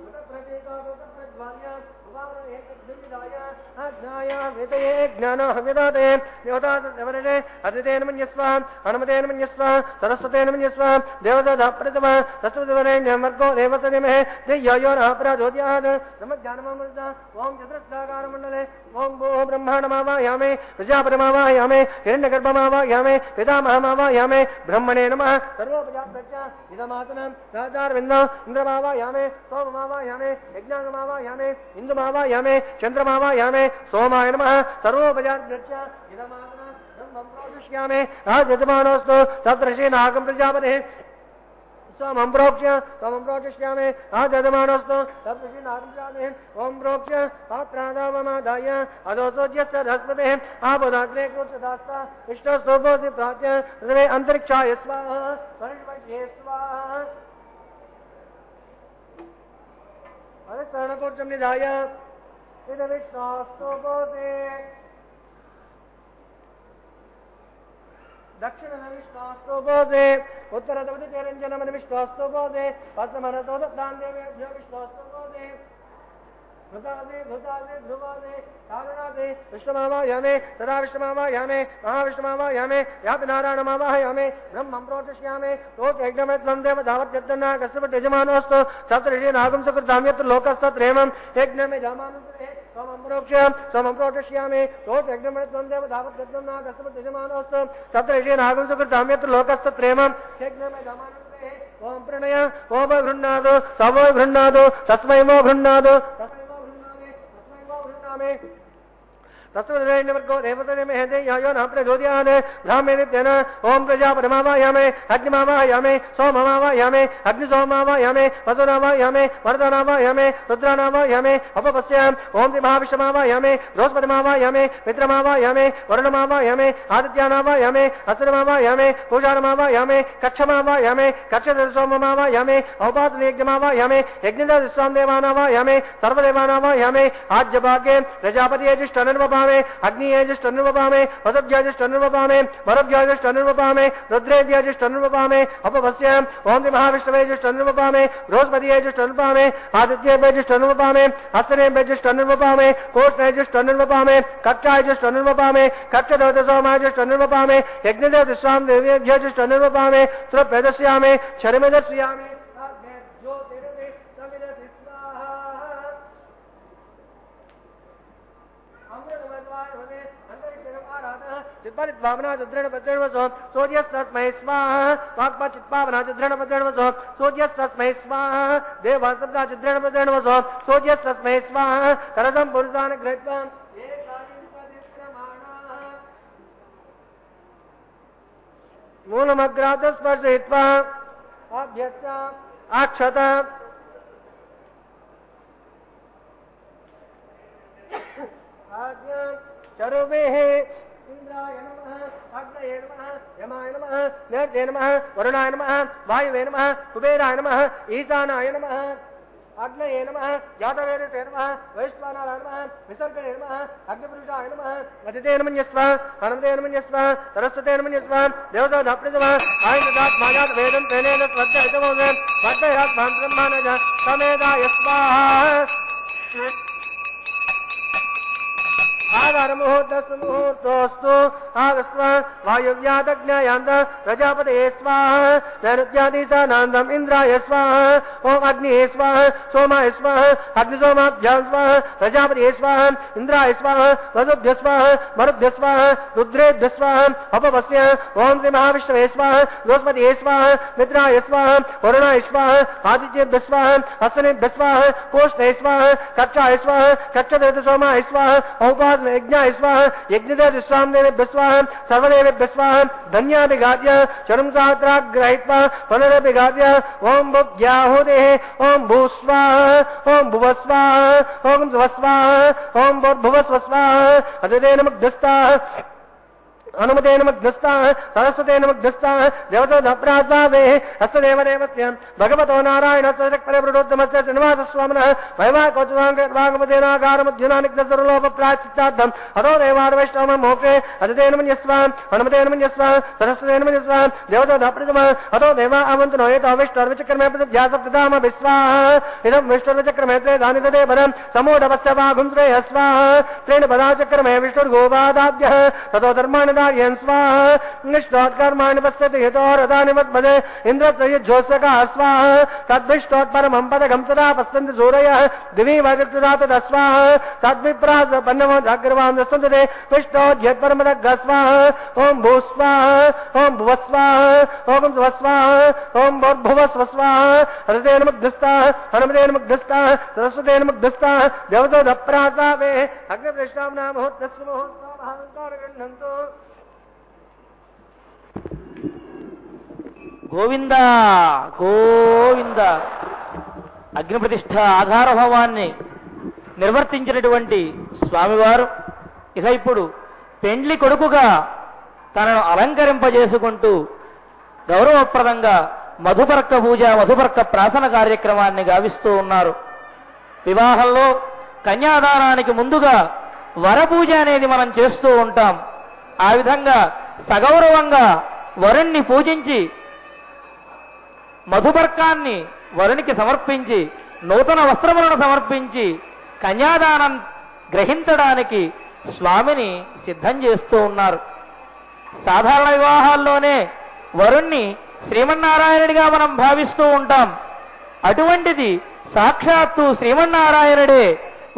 ఉతప్రతీకాగోతప్రజ్వాల్య ఉవార ఏకద్విదాయ అజ్ఞాయ విదయే జ్ఞానో విదాతే దేవతాదేవరే అదితేన మన్యస్వ హనుమతేన మన్యస్వ సరస్వతేన మన్యస్వ దేవతా ప్రతిమ సత్వదేవరేణ్యం వర్గో దేవతనిమే దియ్యో నాప్రాజోద్యాద్ బ్రహ్మజ్ఞానమమృత ఓం చతురస్రాకారమండలే ఓం భూ బ్రహ్మాండమావాయామే ప్రజాపతిమావాయామే హిరణ్యగర్భమావాయామే పితామహమావాయామే బ్రహ్మణే నమః సర్వోపజాప్రత్య ఇదమాతనం రాజారవిందం ఇంద్రమావాయామే సోమమావాయామే యజ్ఞాంగమావాయామే ఇందుమావాయామే చంద్రమావాయామే సోమాయ నమః సర్వోపజాప్రత్య ఇదమాతనం బ్రహ్మం ప్రోషిష్యామే రాజయజమానోస్తు సప్తర్షీనాగం ప్రజాపతిః सोमं प्रोक्ष्य सोमं प्रोक्षिष्यामि आजदमानस्तु तत्प्रसीनागम्यामि ओम प्रोक्ष्य पात्रादावमादाय अदोसोज्यस्य धस्पतिः आपदाग्रे कृतदास्ता इष्टस्तोभोसि प्राच्य हृदये अन्तरिक्षाय स्वाहा परिष्वज्ये स्वाहा अरिस्तरणकोट्टं निधाय इदविष्णास्तोभोसि दक्षिण विष्णास्तोभोसि उत्तर दवतिरञ्जनमन विष्णास्तोभोसि पश्चिमनतोदान्देव्यो विष्णास्तोभोसि भृतादि भृतादि ध्रुवादि कारुणादि विष्णुमावायामे सदा विष्णुमावायामे महाविष्णुमावायामे यापि नारायणमावाहयामे ब्रह्मं प्रोक्षिष्यामि तोयज्ञमेत्वं देव धावत्यत्तन्ना कस्यपत्यजमानोऽस्तु सप्तऋषीनागं सुकृतां यत्र लोकस्तत्रेमं यज्ञमे जामानुग्रहे सोमं प्रोक्षिष्यामि तोयज्ञमेत्वं देव धावत्यत्तन्ना कस्यपत्यजमानोऽस्तु सप्तऋषीनागं सुकृतां यत्र लोकस्तत्रेमं यज्ञमे जामानुग्रहे ओम प्रणय ओम गृह्णादु सवो गृह्णादु तस्मै वो गृह्णादु तस्वर्गो देवतमेहते यायो न प्रचोदयात् ब्राह्मणेन ओम प्रजापतिमावायामे अग्निमावायामे सोममावायामे अग्निसोममावायामे वसुनावायामे वरदानावायामे रुद्रानावायामे अपपश्याम ओम महाविष्णुमावायामे बृहस्पतिमावायामे मित्रमावायामे वरुणमावायामे आदित्यानावायामे असुरमावायामे पूषाणमावायामे कक्षमावायामे कक्षसोममावायामे औपातयज्ञमावायामे यज्ञदस्वाम देवानावायामे सर्वदेवानावायामे आज्यभागे प्रजापतियजिष्ठनन्वपामे अग्नियजिष्ठनन्वपामे वसुभ्यजिष्ठनन्वपामे वरुभ्यजिष्ठनन्वपामे रुद्रेभ्यजिष्ठनन्वपामे अपपश्याम ओम महाविष्णुवेजिष्ठनन्वपामे बृहस्पतियजिष्ठनन्वपामे आदित्येभ्यजिष्ठनन्वपामे हस्तनेभ्यजिष्ठनन्वपामे कोष्णेभ्यजिष्ठनन्वपामे कक्षायजिष्ठनन्वपामे कक्षदेवतसोमायजिष्ठनन्वपामे यज्ञदेवतस्वाम देव्येभ्यजिष्ठनन्वपामे तृप्यदस्यामे क्षरमेदस्यामे चित्पावना दृढ़ सूर्यस्तस्मै स्वाहा वाक्पा चित्पावना दृढ़ सूर्यस्तस्मै स्वाहा देवासब्दा दृढ़ सूर्यस्तस्मै स्वाहा करदं पुरुषान् गृहीत्वा मूलमग्रात स्पर्शयित्वा अभ्यस्य अक्षत चरुवेः इंद्राय नमः अग्नये नमः यमाय नमः नैर्ये नमः वरुणाय नमः वायुवे नमः कुबेराय नमः ईशानाय नमः అగ్నయే నమః జాతవేదే నమః వైశ్వానాయ నమః విసర్గణే నమః అగ్నిపురుషాయ నమః వదితే నమః అనంతే నమః సరస్వతే నమః దేవతా ధాప్రితమ ఆయుధాత్ మాయాత్ వేదం తేనేన స్వద్దైతమోదం వద్దయాత్ బ్రహ్మానజ సమేదాయ స్వాహా ఆధారముహూర్తస్తు ముహూర్తోస్తు ఆగస్వ వాయువ్యాదగ్నయాంత ప్రజాపతే స్వాహ నైరుత్యాదీశానాందం ఇంద్రాయ స్వాహ ఓం అగ్నియే స్వాహ సోమాయ స్వాహ అగ్నిసోమాభ్యాం స్వాహ ప్రజాపతే స్వాహ ఇంద్రాయ స్వాహ వసుభ్య స్వాహ మరుభ్య స్వాహ రుద్రేభ్య స్వాహ అపవస్య ఓం శ్రీ మహావిష్ణవే స్వాహ బృహస్పతియే స్వాహ మిత్రాయ స్వాహ వరుణాయ స్వాహ ఆదిత్యేభ్య స్వాహ అశ్వనేభ్య స్వాహ పూష్ణే స్వాహ కక్షాయ స్వాహ కక్షదేవ సోమాయ స్వాహ ఔపా యజ్ఞాయ స్వాహ యజ్ఞదేవ విశ్వాందేవేభ్య స్వాహ సర్వదేవేభ్య స్వాహ ధన్యాభిఘాత్య చరం సాత్రాగ్రహిత్వా పునరభిఘాత్య ఓం భువ్యాహుదే ఓం భూస్వాహ ఓం భువస్వాహ ఓం స్వస్వాహ ఓం భూర్భువస్వస్వాహ అదితే నమః హనుమతే నమః సరస్వతే నమః దేవతోప్రాసాదే హస్తదేవదేవస్య భగవతో నారాయణస్వరూఢోత్తమస్య శ్రీనివాసస్వామినః వైవాకోచవాంగారమధ్యునానిగ్ధసర్వలోపప్రాచిత్తార్థం అతో దేవార్వైష్ణవ మోక్షే అదితే నమః హనుమతే నమః సరస్వతే నమః దేవతోప్రథమ అతో దేవా అవంతునో ఏతో విష్ణుర్విచక్రమే ప్రతిధ్యాసప్రదామ విశ్వాహ ఇదం విష్ణుర్విచక్రమే దాని తదే పదం సమూఢవస్య వాగుం శ్రేయ స్వాహ త్రేణ పదాచక్రమే విష్ణుర్గోపాదాభ్యః తతో ధర్మాణి स्वाहा निष्ठोत्कर्माणि पश्यति हितोरथानि मद्भजे इन्द्रत्रयज्योत्सका स्वाहा तद्भिष्टोत्परमं पदकं सदा पश्यन्ति सूरयः दिवि वैदक्षुधा तदा स्वाहा तद्विप्रासपन्नमोऽग्रवां दस्सन्ते विष्णोद्यत्परमदग्ग स्वाहा ॐ भूस्वाहा ॐ भुवस्वाहा ॐ स्वस्वाहा ॐ भूर्भुवस्वस्वाहा हरते नमग्धस्ताः हनुमते नमग्धस्ताः सरस्वते नमग्धस्ताः देवतोदप्रासावे अग्निप्रतिष्ठां मुहूर्तस्य मुहूर्तमहङ्कारगृह्णन्तु గోవింద గోవింద. అగ్ని ప్రతిష్ఠ ఆధారభావాన్ని నిర్వర్తించినటువంటి స్వామివారు ఇక ఇప్పుడు పెండ్లి కొడుకుగా తనను అలంకరింపజేసుకుంటూ గౌరవప్రదంగా మధుపర్క పూజ మధుపర్క ప్రాసన కార్యక్రమాన్ని గావిస్తూ ఉన్నారు. వివాహంలో కన్యాదానానికి ముందుగా వరపూజ అనేది మనం చేస్తూ ఉంటాం. ఆ విధంగా సగౌరవంగా వరుణ్ణి పూజించి మధుపర్కాన్ని వరునికి సమర్పించి నూతన వస్త్రములను సమర్పించి కన్యాదానం గ్రహించడానికి స్వామిని సిద్ధం చేస్తూ ఉన్నారు. సాధారణ వివాహాల్లోనే వరుణ్ణి శ్రీమన్నారాయణుడిగా మనం భావిస్తూ ఉంటాం. అటువంటిది సాక్షాత్తు శ్రీమన్నారాయణుడే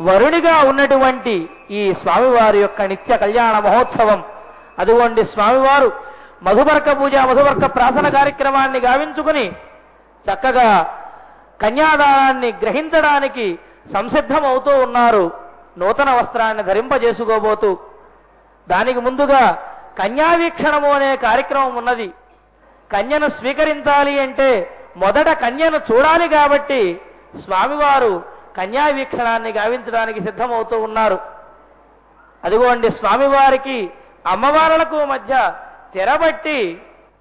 వరుణిగా ఉన్నటువంటి ఈ స్వామివారి యొక్క నిత్య కళ్యాణ మహోత్సవం. అటువంటి స్వామివారు మధుపర్క పూజ మధుపర్క ప్రాసన కార్యక్రమాన్ని గావించుకుని చక్కగా కన్యాదానాన్ని గ్రహించడానికి సంసిద్ధమవుతూ ఉన్నారు. నూతన వస్త్రాన్ని ధరింపజేసుకోబోతూ దానికి ముందుగా కన్యావీక్షణము అనే కార్యక్రమం ఉన్నది. కన్యను స్వీకరించాలి అంటే మొదట కన్యను చూడాలి కాబట్టి స్వామివారు కన్యావీక్షణాన్ని గావించడానికి సిద్ధమవుతూ ఉన్నారు. అదిగోండి స్వామివారికి అమ్మవారులకు మధ్య తెరబట్టి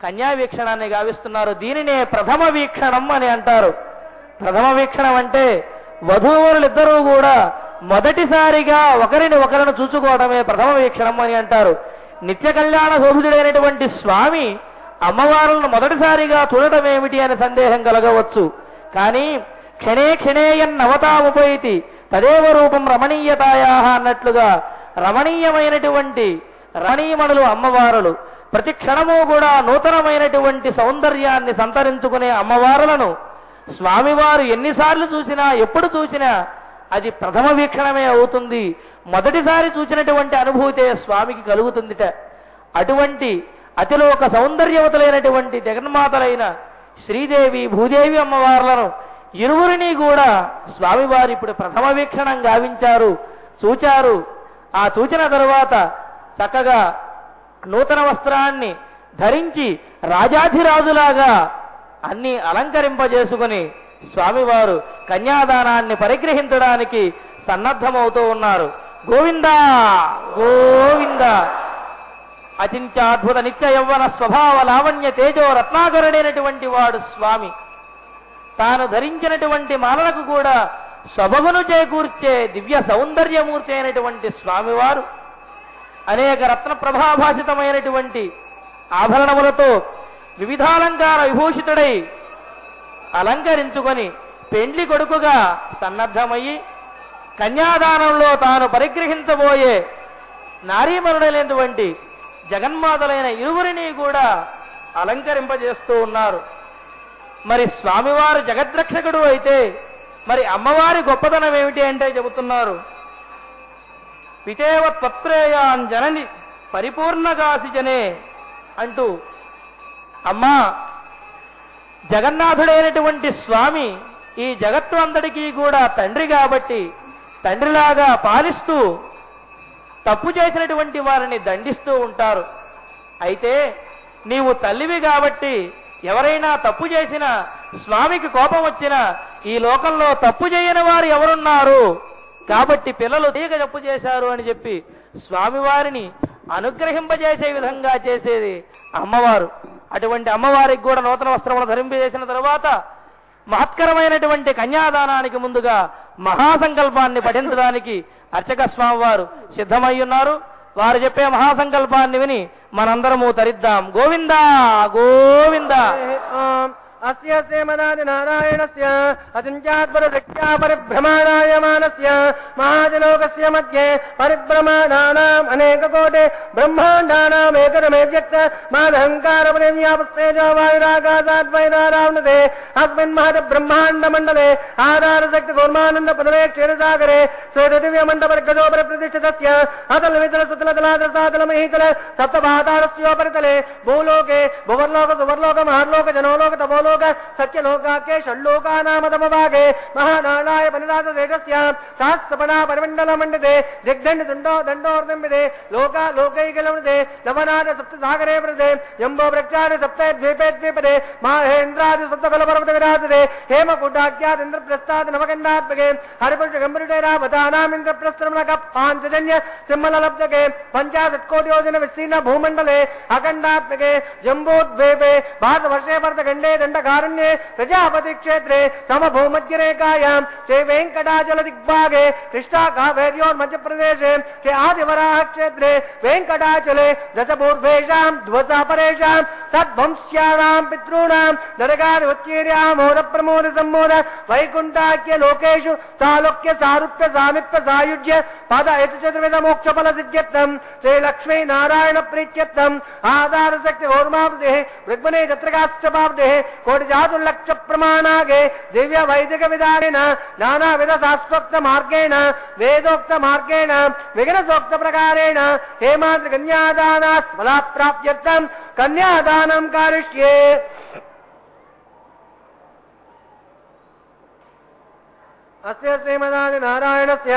కన్యావీక్షణాన్ని గావిస్తున్నారు. దీనినే ప్రథమ వీక్షణం అని అంటారు. ప్రథమ వీక్షణం అంటే వధూవరులిద్దరూ కూడా మొదటిసారిగా ఒకరిని ఒకరిని చూసుకోవడమే ప్రథమ వీక్షణం అని అంటారు. నిత్య కళ్యాణ శోభితుడైనటువంటి స్వామి అమ్మవారులను మొదటిసారిగా చూడటం ఏమిటి అనే సందేహం కలగవచ్చు. కానీ క్షణే క్షణేయన్నవతాముపైతి తదేవ రూపం రమణీయతాయా అన్నట్లుగా రమణీయమైనటువంటి రమణీయమణులు అమ్మవారులు. ప్రతి క్షణము కూడా నూతనమైనటువంటి సౌందర్యాన్ని సంతరించుకునే అమ్మవారులను స్వామివారు ఎన్నిసార్లు చూసినా ఎప్పుడు చూసినా అది ప్రథమ వీక్షణమే అవుతుంది. మొదటిసారి చూసినటువంటి అనుభూతే స్వామికి కలుగుతుందిట. అటువంటి అతిలోక సౌందర్యవతులైనటువంటి జగన్మాతలైన శ్రీదేవి భూదేవి అమ్మవార్లను ఇరువురిని కూడా స్వామివారు ఇప్పుడు ప్రథమ వీక్షణం గావించారు, చూచారు. ఆ చూచిన తరువాత చక్కగా నూతన వస్త్రాన్ని ధరించి రాజాధిరాజులాగా అన్ని అలంకరింపజేసుకుని స్వామివారు కన్యాదానాన్ని పరిగ్రహించడానికి సన్నద్ధమవుతూ ఉన్నారు. గోవిందా గోవింద. అచింత్యాద్భుత నిత్య యవ్వన స్వభావ లావణ్య తేజో రత్నాకరుడైనటువంటి వాడు స్వామి. తాను ధరించినటువంటి మాలలకు కూడా సొబగును చేకూర్చే దివ్య సౌందర్యమూర్తి అయినటువంటి స్వామివారు అనేక రత్న ప్రభాభాషితమైనటువంటి ఆభరణములతో వివిధాలంకార విభూషితుడై అలంకరించుకొని పెండ్లి కొడుకుగా సన్నద్ధమయ్యి కన్యాదానంలో తాను పరిగ్రహించబోయే నారీమణుడైనటువంటి జగన్మాతలైన ఇరువురిని కూడా అలంకరింపజేస్తూ ఉన్నారు. మరి స్వామివారు జగద్రక్షకుడు అయితే మరి అమ్మవారి గొప్పతనం ఏమిటి అంటే చెబుతున్నారు, పితేవ త్వత్రేయాన్ జనని పరిపూర్ణగాసిజనే అంటూ, అమ్మా జగన్నాథుడైనటువంటి స్వామి ఈ జగత్తు అంతటికీ కూడా తండ్రి కాబట్టి తండ్రిలాగా పాలిస్తూ తప్పు చేసినటువంటి వారిని దండిస్తూ ఉంటారు. అయితే నీవు తల్లివి కాబట్టి ఎవరైనా తప్పు చేసినా స్వామికి కోపం వచ్చినా ఈ లోకంలో తప్పు చేయని వారు ఎవరున్నారు కాబట్టి పిల్లలు తీగ తప్పు చేశారు అని చెప్పి స్వామివారిని అనుగ్రహింపజేసే విధంగా చేసేది అమ్మవారు. అటువంటి అమ్మవారికి కూడా నూతన వస్త్రములు ధరింపజేసిన తరువాత మహత్కరమైనటువంటి కన్యాదానానికి ముందుగా మహాసంకల్పాన్ని పఠించడానికి అర్చక స్వామి వారు సిద్ధమై ఉన్నారు. వారు చెప్పే మహాసంకల్పాన్ని విని మనందరము తరిద్దాం. గోవిందా గోవిందా. అస్య శ్రీమదాది నారాయణస్య అచించాత్పరశక్త్యా పరిభ్రమాణాయమానస్య మహాజలోకస్య మధ్యే పరిభ్రమాణానాం అనేకకోటి బ్రహ్మాండానాం ఏకరమేవ్యక్త మాదహంకారపరివ్యాపస్తేజో వాయురాకాశాద్వైనారావణతే అస్మిన్ మహత్ బ్రహ్మాండ మండలే ఆధారశక్తి కూర్మానంద పదవే క్షీరసాగరే శ్వేతదివ్యమండపర్గజో ప్రతిష్ఠితస్య అతల వితల సుతల తలాద్రసాతల మహీతల సప్తపాతాళస్యోపరితలే భూలోకే భువర్లోక సువర్లోక మహర్లోక జనోలోక తపోలోక సత్యలోకాకే షణ్లోకానామదమభాగే మహానాళాయ పనిరాజేషస్య శాస్త్రపణా పరిమండల మండితే దిగ్దండి దండోర్దంబిదే లోకా లోకైకలమృతే లవనాద సప్తసాగరే ప్రదే జంబో వృక్షాది సప్తే ద్వీపే ద్వీపదే మహేంద్రాది సప్తఫల పర్వత విరాజతే హేమకూటాఖ్యాదింద్రప్రస్థాది నవకండాత్మకే హరిపురుష గంభీరైరావతానామింద్రప్రస్థరమణక పాంచజన్య సింహలబ్ధకే పంచాశత్కోటియోజన విస్తీర్ణ భూమండలే అఖండాత్మకే జంబోద్వీపే భారతవర్షే వర్ధగండే దండకారణ్యే ప్రజాపతి క్షేత్రే సమభూమధ్యరేఖాయాం శ్రీ వెంకటాచల దిగ్భాగే కృష్ణా కావేర్యోర్మధ్యప్రదేశే శ్రీ ఆదివరాహ క్షేత్రే వెంకటాచలే దశపూర్వేషాం ధ్వజాపరేషాం తద్వంశ్యానాం పితॄణాం నరకాదివచ్చీర్యామోద ప్రమోద సంమోద వైకుంఠాఖ్య లోకేషు సాలోక్య సారూప్య సామిప్య సాయుజ్య పద ఎటు చతుర్విధ మోక్ష ఫల సిద్ధ్యర్థం శ్రీ లక్ష్మీ నారాయణ ప్రీత్యర్థం ఆధార శక్తి ఓర్మాబ్దే ఋగ్మనే చత్రకాశ్చపాబ్దే కోటి జాతుర్లక్ష ప్రమాణాగే దివ్య వైదిక విధానేన నానావిధ శాస్త్రోక్త మార్గేణ వేదోక్త మార్గేణ విఘ్నసోక్త ప్రకారేణ హేమాద్రి కన్యాదానా ఫలాప్రాప్త్యర్థం కన్యాదానం కారిష్యే. అస్య శ్రీమదాది నారాయణస్య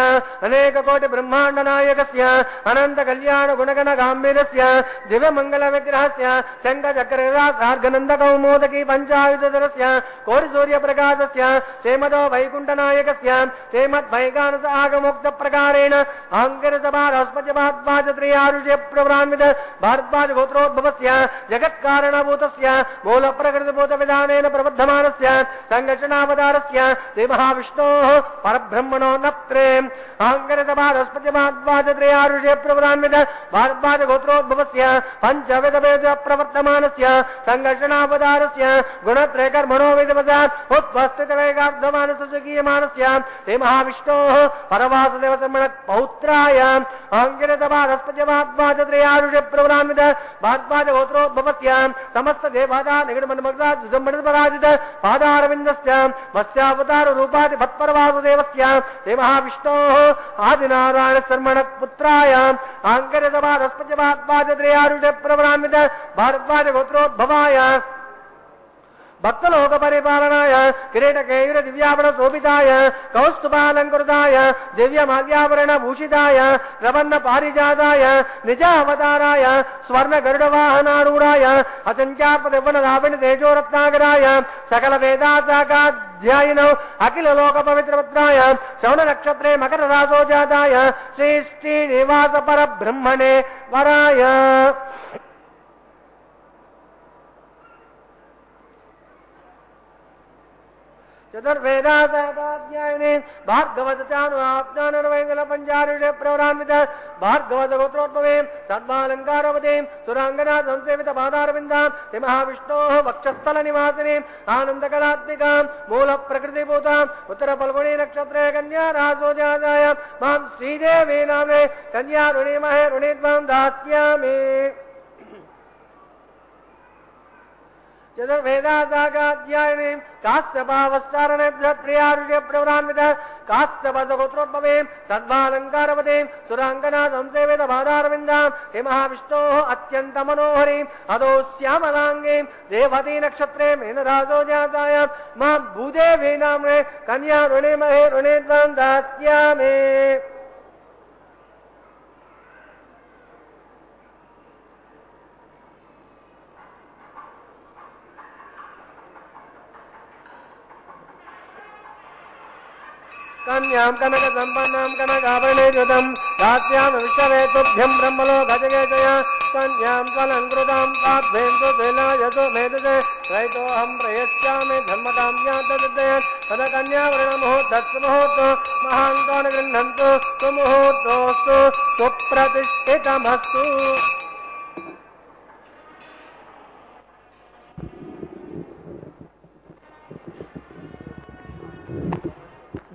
అనేక కోటి బ్రహ్మాండ నాయకస్య అనంత కళ్యాణ గుణగణ గాంభీర్యస్య దివ్య మంగళ విగ్రహస్య శంఖ చక్రనంద కౌమోదకి పంచాయుధరస్య కోటి సూర్య ప్రకాశస్య శ్రీమదో వైకుంఠ నాయకస్య శ్రీమద్ వైకానస ఆగమోక్త ప్రకారేణ అహంకృత భారస్పత్యపాద్వాచత్రయారుష్య ప్రవృన్విత భారద్వాజ గోత్రోద్భవస్య జగత్కారణభూతస్య మూల ప్రకృతిభూత విధానేన ప్రబద్ధమానస్య సంఘర్షణావతారస్య శ్రీ మహావిష్ణోః పరబ్రహ్మణో నత్రే అహంకృత భారస్పత్యపాద్వాచత్రయారుష్య ప్రవృన్విత భారద్వాజ గోత్రోద్భవస్య పంచవిధ వేద ప్రవర్తమానస్య సంఘర్షణావతారస్య గుణత్రయ కర్మణో విధవసాత్ ఉత్పస్థిత వేగార్ధమానస సుఖీయమానస్య శ్రీ మహావిష్ణోః పరవాసుదేవ సమణ పౌత్రాయ అహంకృత భారస్పత్యపాద్వాచత్రయారుష్య ప్రవృన్విత భారద్వాజ గోత్రోద్భవస్య సమస్త దేవతా నిగడమన్మగ్రాజిత పాదారవిందస్య మత్స్యావతార రూపాది భత్పరవాసుదేవస్య శ్రీ మహావిష్ణోః ఆదినారాయణ శర్మణ పుత్రాయ అహంకృత భారస్పత్యపాద్వాచత్రయారుష్య ప్రవృన్విత భారద్వాజ గోత్రోద్భవాయ భక్తలోక పరిపాలనాయ కిరీటకేయుర దివ్యాభరణ శోభితాయ కౌస్తుభాలంకృతాయ దివ్య మాల్యాభరణ భూషితాయ ప్రపన్న పారిజాతాయ నిజావతారాయ స్వర్ణ గరుడ వాహనారూఢాయ అచంచాపదివ్వన రావణ తేజోరత్నాకరాయ సకల వేదాశాఖాధ్యాయినౌ అఖిల లోక పవిత్రపుత్రాయ శ్రవణ నక్షత్రే మకర రాసోజాతాయ శ్రీ శ్రీనివాస పరబ్రహ్మణే వరాయ. चतुर्वेदाध्यायने भार्गवतानुआप्तानुर्वैंगलपञ्चारुषे प्रवरान्वित भार्गवतगोत्रोद्भवे सद्मालङ्कारवतीं सुराङ्गना संसेवितपादारविन्दां महाविष्णोः वक्षस्थलनिवासिनीं आनन्दकलात्मिकां मूलप्रकृतिभूताम् उत्तरफल्गुणी नक्षत्रे कन्या रासोजाताय मां श्रीदेवी नामे कन्या ऋणीमहे ऋणीत्वां दास्यामि चतुर्वेदाध्यायिनीं काश्यपावस्तारणेभ्यः प्रियारुषे प्रवरान्वित काश्यपदगोत्रोद्भवे सद्मालङ्कारवतीं सुराङ्गना संसेवितपादारविन्दां महाविष्णोः अत्यन्तमनोहरीं अधो श्यामलाङ्गीं देवती नक्षत्रे मीनरासो जाताय मां भूदेवी नाम्ने कन्या ऋणीमहे ऋणीत्वां दास्यामि कन्यां कनक संपन्नां कनकाभरणे युतं दास्यामि विष्णवे तुभ्यं ब्रह्मलोकजगेतया कन्यां कलङ्कृतां ताभ्येन्दु शीलायसो मेधसे त्रैतोऽहं प्रयस्यामि धर्मकाम्यान्तदयन् तदकन्यावरणमुहूर्तस्मुहूर्तो महान्तान् गृह्णन्तु सुमुहूर्तोऽस्तु सुप्रतिष्ठितमस्तु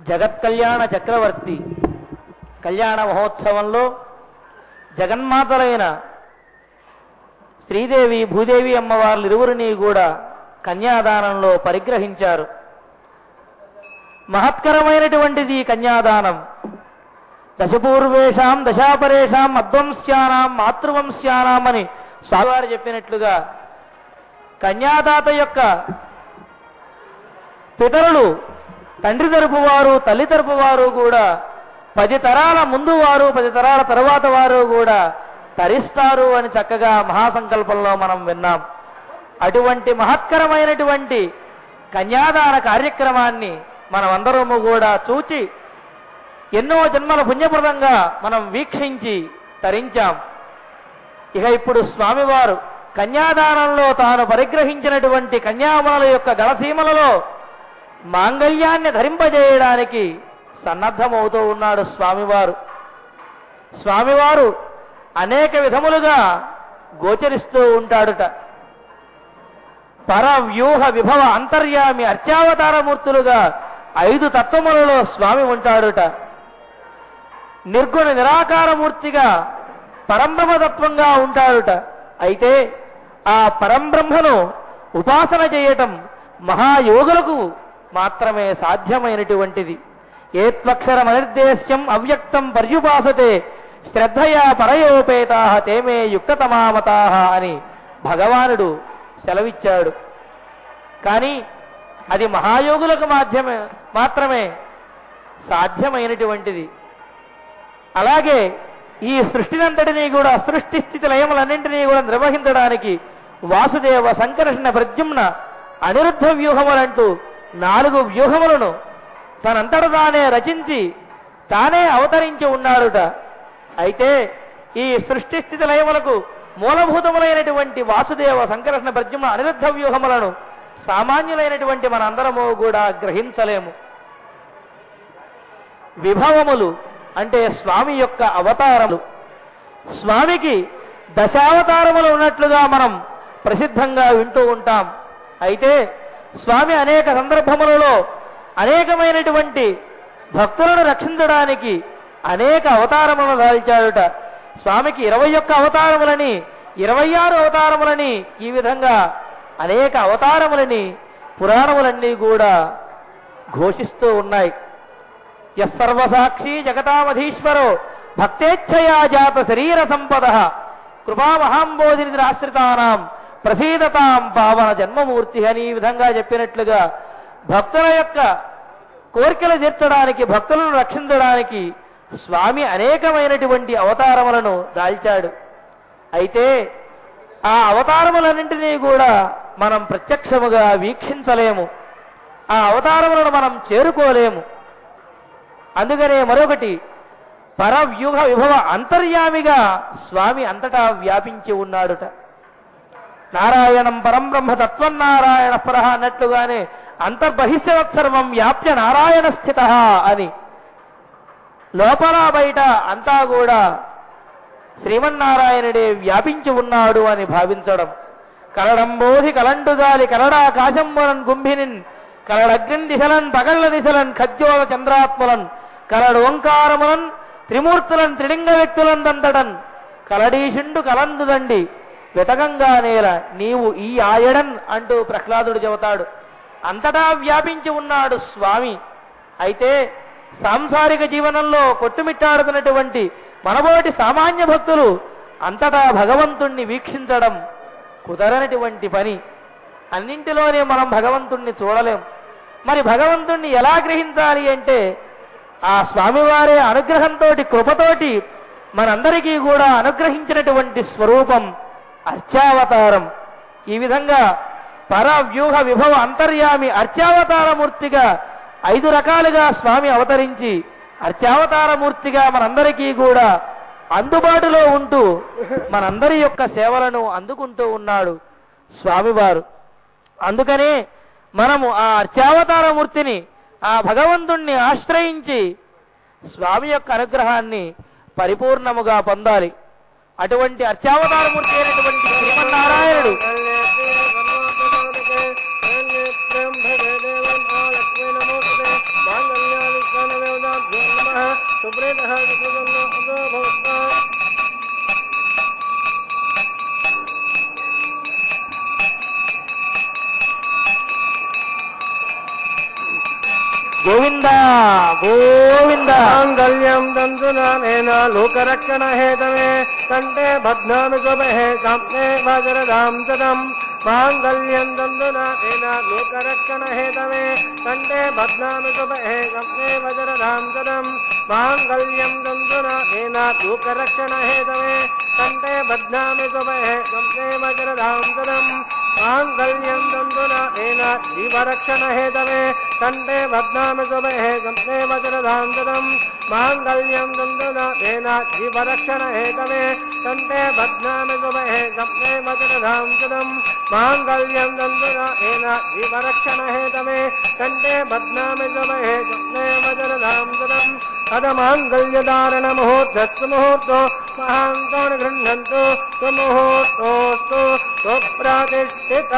జగత్ కళ్యాణ చక్రవర్తి కళ్యాణ మహోత్సవంలో జగన్మాతలైన శ్రీదేవి భూదేవి అమ్మవార్లు ఇరువురిని కూడా కన్యాదానంలో పరిగ్రహించారు. మహత్కరమైనటువంటిది కన్యాదానం. దశపూర్వేషాం దశాపరేషాం అద్వంశ్యానాం మాతృవంశ్యానాం అని స్వామివారు చెప్పినట్లుగా కన్యాదాత యొక్క పితరులు తండ్రి తరపు వారు తల్లి తరపు వారు కూడా 10 తరాల ముందు వారు 10 తరాల తరువాత వారు కూడా తరిస్తారు అని చక్కగా మహాసంకల్పంలో మనం విన్నాం. అటువంటి మహత్కరమైనటువంటి కన్యాదాన కార్యక్రమాన్ని మనమందరము కూడా చూచి ఎన్నో జన్మల పుణ్యప్రదంగా మనం వీక్షించి తరించాం. ఇక ఇప్పుడు స్వామివారు కన్యాదానంలో తాను పరిగ్రహించినటువంటి కన్యామణుల యొక్క గళసీమలలో మాంగళ్యాన్ని ధరింపజేయడానికి సన్నద్ధమవుతూ ఉన్నాడు స్వామివారు. స్వామివారు అనేక విధములుగా గోచరిస్తూ ఉంటాడుట. పరవ్యూహ విభవ అంతర్యామి అర్చావతారమూర్తులుగా 5 తత్వములలో స్వామి ఉంటాడుట. నిర్గుణ నిరాకారమూర్తిగా పరంబ్రహ్మతత్వంగా ఉంటాడుట. అయితే ఆ పరంబ్రహ్మను ఉపాసన చేయటం మహాయోగులకు మాత్రమే సాధ్యమైనటువంటిది. ఏత్వక్షరమనిర్దేశ్యం అవ్యక్తం పర్యుపాసతే శ్రద్ధయా పరయోపేతా తేమే యుక్తతమామతా అని భగవానుడు సెలవిచ్చాడు. కానీ అది మహాయోగులకు మాత్రమే సాధ్యమైనటువంటిది. అలాగే ఈ సృష్టినంతటినీ కూడా సృష్టి స్థితి లయములన్నింటినీ కూడా నిర్వహించడానికి వాసుదేవ సంకర్షణ ప్రద్యుమ్న అనిరుద్ధ వ్యూహములంటూ 4 వ్యూహములను తనంతట తానే రచించి తానే అవతరించి ఉన్నాడుట. అయితే ఈ సృష్టి స్థితి లయములకు మూలభూతములైనటువంటి వాసుదేవ సంకర్షణ ప్రద్యుమ్న అనిరుద్ధ వ్యూహములను సామాన్యులైనటువంటి మనందరము కూడా గ్రహించలేము. విభవములు అంటే స్వామి యొక్క అవతారములు. స్వామికి దశావతారములు ఉన్నట్లుగా మనం ప్రసిద్ధంగా వింటూ ఉంటాం. అయితే స్వామి అనేక సందర్భములలో అనేకమైనటువంటి భక్తులను రక్షించడానికి అనేక అవతారములను దాల్చాడుట. స్వామికి 21 అవతారములని 26 అవతారములని ఈ విధంగా అనేక అవతారములని పురాణములన్నీ కూడా ఘోషిస్తూ ఉన్నాయి. యస్సర్వసాక్షి జగతామధీశ్వరో భక్తేచ్ఛయా జాత శరీర సంపద కృపామహాంబోధినిరాశ్రితానాం ప్రసీదతాం పావన జన్మమూర్తి అని ఈ విధంగా చెప్పినట్లుగా భక్తుల యొక్క కోరికలు తీర్చడానికి భక్తులను రక్షించడానికి స్వామి అనేకమైనటువంటి అవతారములను దాల్చాడు. అయితే ఆ అవతారములన్నింటినీ కూడా మనం ప్రత్యక్షముగా వీక్షించలేము. ఆ అవతారములను మనం చేరుకోలేము. అందుకనే మరొకటి పరవ్యూహ విభవ అంతర్యామిగా స్వామి అంతటా వ్యాపించి ఉన్నాడుట. నారాయణం పరం బ్రహ్మ తత్వం నారాయణ పరహ అన్నట్లుగానే అంతర్బహిష్యవత్సర్వం వ్యాప్య నారాయణ స్థిత అని లోపల బయట అంతా కూడా శ్రీమన్నారాయణుడే వ్యాపించి ఉన్నాడు అని భావించడం. కలడంబోధి కలండుగాలి కలడాకాశంబులన్ గుంభినిన్ కలడగ్నిన్ దిశలన్ పగళ్ల దిశలన్ ఖద్యోగ చంద్రాత్మలన్ కలడు ఓంకారములన్ త్రిమూర్తులన్ త్రిలింగ వ్యక్తులన్ దంతడన్ కలడీషుండు కలందుదండి వెతకంగా నేల నీవు ఈ ఆయడన్ అంటూ ప్రహ్లాదుడు చెబుతాడు. అంతటా వ్యాపించి ఉన్నాడు స్వామి. అయితే సాంసారిక జీవనంలో కొట్టుమిట్టాడుతున్నటువంటి మనబోటి సామాన్య భక్తులు అంతటా భగవంతుణ్ణి వీక్షించడం కుదరనటువంటి పని. అన్నింటిలోనే మనం భగవంతుణ్ణి చూడలేం. మరి భగవంతుణ్ణి ఎలా గ్రహించాలి అంటే ఆ స్వామివారే అనుగ్రహంతో కృపతోటి మనందరికీ కూడా అనుగ్రహించినటువంటి స్వరూపం అర్చావతారం. ఈ విధంగా పర వ్యూహ విభవ అంతర్యామి అర్చావతారమూర్తిగా 5 రకాలుగా స్వామి అవతరించి అర్చావతారమూర్తిగా మనందరికీ కూడా అందుబాటులో ఉంటూ మనందరి యొక్క సేవలను అందుకుంటూ ఉన్నాడు స్వామివారు. అందుకనే మనము ఆ అర్చావతారమూర్తిని ఆ భగవంతుణ్ణి ఆశ్రయించి స్వామి యొక్క అనుగ్రహాన్ని పరిపూర్ణముగా పొందాలి. అటువంటి అర్చావతారమూర్తి అయినటువంటి శ్రీమన్నారాయణుడు గోవింద గోవింద. మాంగళ్యం దంతునానేన లోకరక్షణ హేతవే కంటే బధ్నామి శుభే కంటే వజ్రదాం తదం. మాంగళ్యం దంతునానేన లోకరక్షణ హేతవే కంటే బధ్నామి శుభే కంటే వజ్రదాం తదం. మాంగళ్యం దంతునానేన లోకరక్షణ హేతవే కంటే బధ్నామి శుభే కంటే వజ్రదాం తదం. మాంగళ్యం దంతునానేన జీవరక్షణ హేతవే కంటే బధ్నామి శుభే కంటే వజ్రదాం తదం. మాంగళ్యం దంతునానేన జీవరక్షణ హేతవే కంటే బధ్నామి శుభే కంటే వజ్రదాం తదం. మాంగళ్యం దంతునానేన జీవరక్షణ హేతవే కంటే బధ్నామి శుభే కంటే వజ్రదాం తదం. అదమాంగళ్యధారణ ముహూర్తస్సు ముహూర్తో మహాంతో గృహ్ణంతు సుముహూర్తోస్తు సుప్రతిష్ఠిత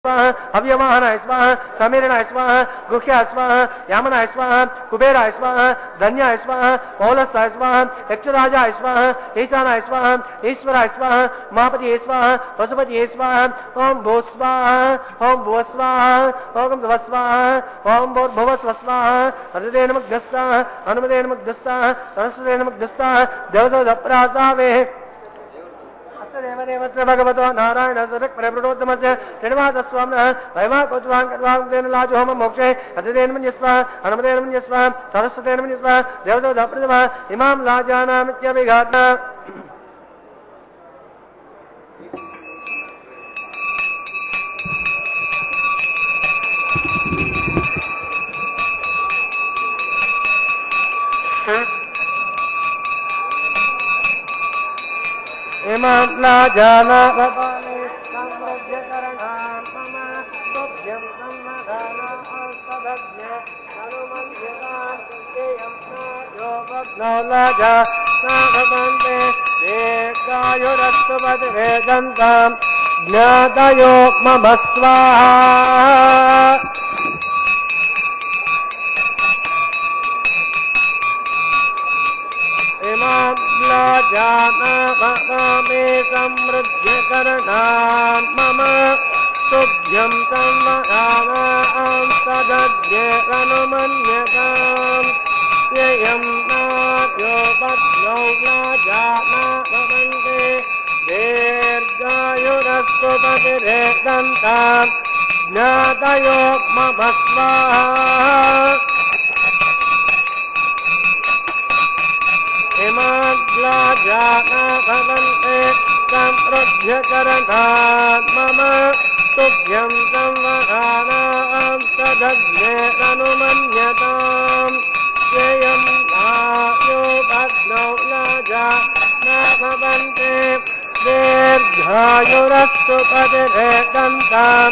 अव्यवाहनाय स्वाहा समीरणाय स्वाहा गुह्याय स्वाहा यामनाय स्वाहा कुबेराय स्वाहा धन्याय स्वाहा पौलस्ताय स्वाहा यक्षराजाय स्वाहा ईशानाय स्वाहा ईश्वराय स्वाहा महापतिये स्वाहा पशुपतिये स्वाहा ओम भू स्वाहा ओम भुव स्वाहा ओम भुव स्वाहा ओम भूर्भुव स्वाहा हृदय नमग्धस्ता हनुमते नमग्धस्ता सरस्वते नमग्धस्ता देवदप्रासावे देवदेवस्य भगवतो नारायण सदक प्रभृतोत्तमस्य श्रीनिवासस्वामिनः वैवाकोत्वान् कर्वाङ्गेन लाजोहोम मोक्षे हृदयेन मन्यस्वा हनुमतेन मन्यस्वा सरस्वतेन मन्यस्वा देवदप्रासावे इमां लाजानामित्यभिघात्ना इमां लाजानामपाने सम्रज्यकरणान् मम तुभ्यं सम्मदानास्तदज्ञ हनुमन्यतान् तेयं नाजो भग्नौ लाजा नाभवन्ते दीर्घायुरस्तु पतिरेदन्तां ज्ञातयो मम स्वाहा जानामि समृद्ध्यकरणान् मम तुभ्यं सम्मदानां तदज्ञेरनुमन्यताम् ययं नाद्यो पत्नौ लाजानामवन्ते दीर्घायुरस्तु पतिरेदन्तां ज्ञातयो मम स्वाहा इमाग्लाजानाभवन्ते सम्प्रभ्यकरणान् मम तुभ्यं संवदानां तदग्नेरनुमन्यताम् ययं नायो भग्नौ लाजानाभवन्ते दीर्घायुरस्तु पतिरेदन्तां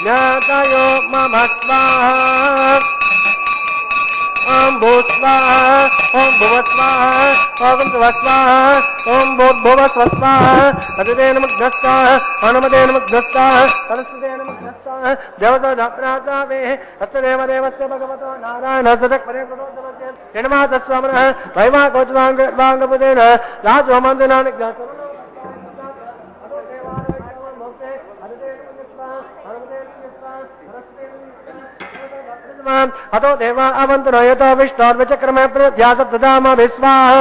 ज्ञातयो मम स्वाहा ओम भूस्वाहा ओम भुवस्वाहा ओम सुवस्वाहा ओम भूर्भुवस्वाहा हृदय नमग्धस्ता हनुमते नमग्धस्ता सरस्वते नमग्धस्ता देवदप्रासावे हस्तदेवदेवस्य भगवतो नारायण सदक परिप्रदोषमस्य श्रीनिवासस्वामिनः वैवाकोत्वाङ्गपुतेन राजोमन्दिना अतो देवा अवन्तनो यतो विष्णोर्विचक्रमे प्रध्यासप्रदाम विश्वाः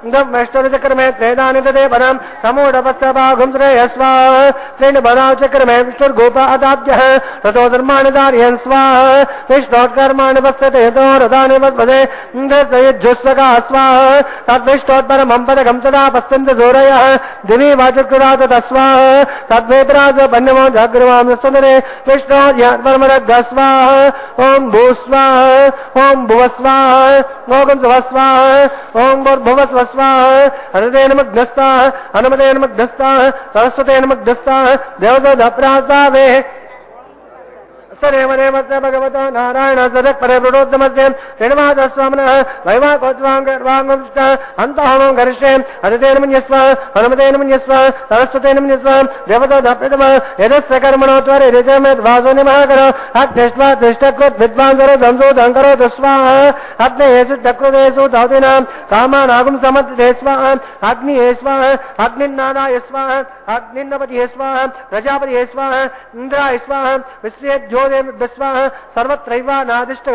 विष्णुर्विचक्रमे त्रेदानि तदेवनं समूढपस्तभागुं श्रेयस्वाः त्रीणिबलाचक्रमे विष्णुर्गोप अदाब्जः ततो धर्माणि धारयन् स्वाहा विष्णोत्कर्माणि वक्ष्यते यतो रथानि वक्पदे इन्द्रयुज्जुस्वका स्वाहा तद्विष्णोत्परमं पदकं तदा पश्यन्ति सूरयः दिवि वाचकृता तस्वाहा तद्वेपराज वन्यमो जाग्रवां सुन्दरे विष्णोर्यात्परमरग्ध स्वाहा ओम भूस्वाहा ओम भुवस्वाहा ओम सुवस्वाहा ओम भूर्भुवस्वाहा हृदय नमग्धस्ता हनुमते नमग्धस्ता सरस्वते नमग्धस्ता देवदप्रासावे सदेवदेवस्य भगवतो नारायण सदक परिप्रदोषमस्य श्रीनिवासस्वामिनः वैवाकोत्वाङ्गर्वाङ्गुष्ट अन्तहोमं करिष्ये हृदयेन मन्यस्व हनुमतेन मन्यस्व सरस्वतेन मन्यस्व देवदप्रितम यदस्य कर्मणो त्वरिजमेद्वासो निमः करो अग्निष्ट्वा तिष्ठकृत् विद्वांसरो संशोधङ्करोतु स्वाहा अग्नेषु चक्रुदेषु दौतिनां कामानागुं समर्थिते स्वाहा अग्निये स्वाहा अग्निन्नादाय स्वाहा अग्निन्नपतिये स्वाहा प्रजापतिये स्वाहा इन्द्राय स्वाहा विश्वेभ्यो स्वाहा सर्वत्रैवानादिष्ट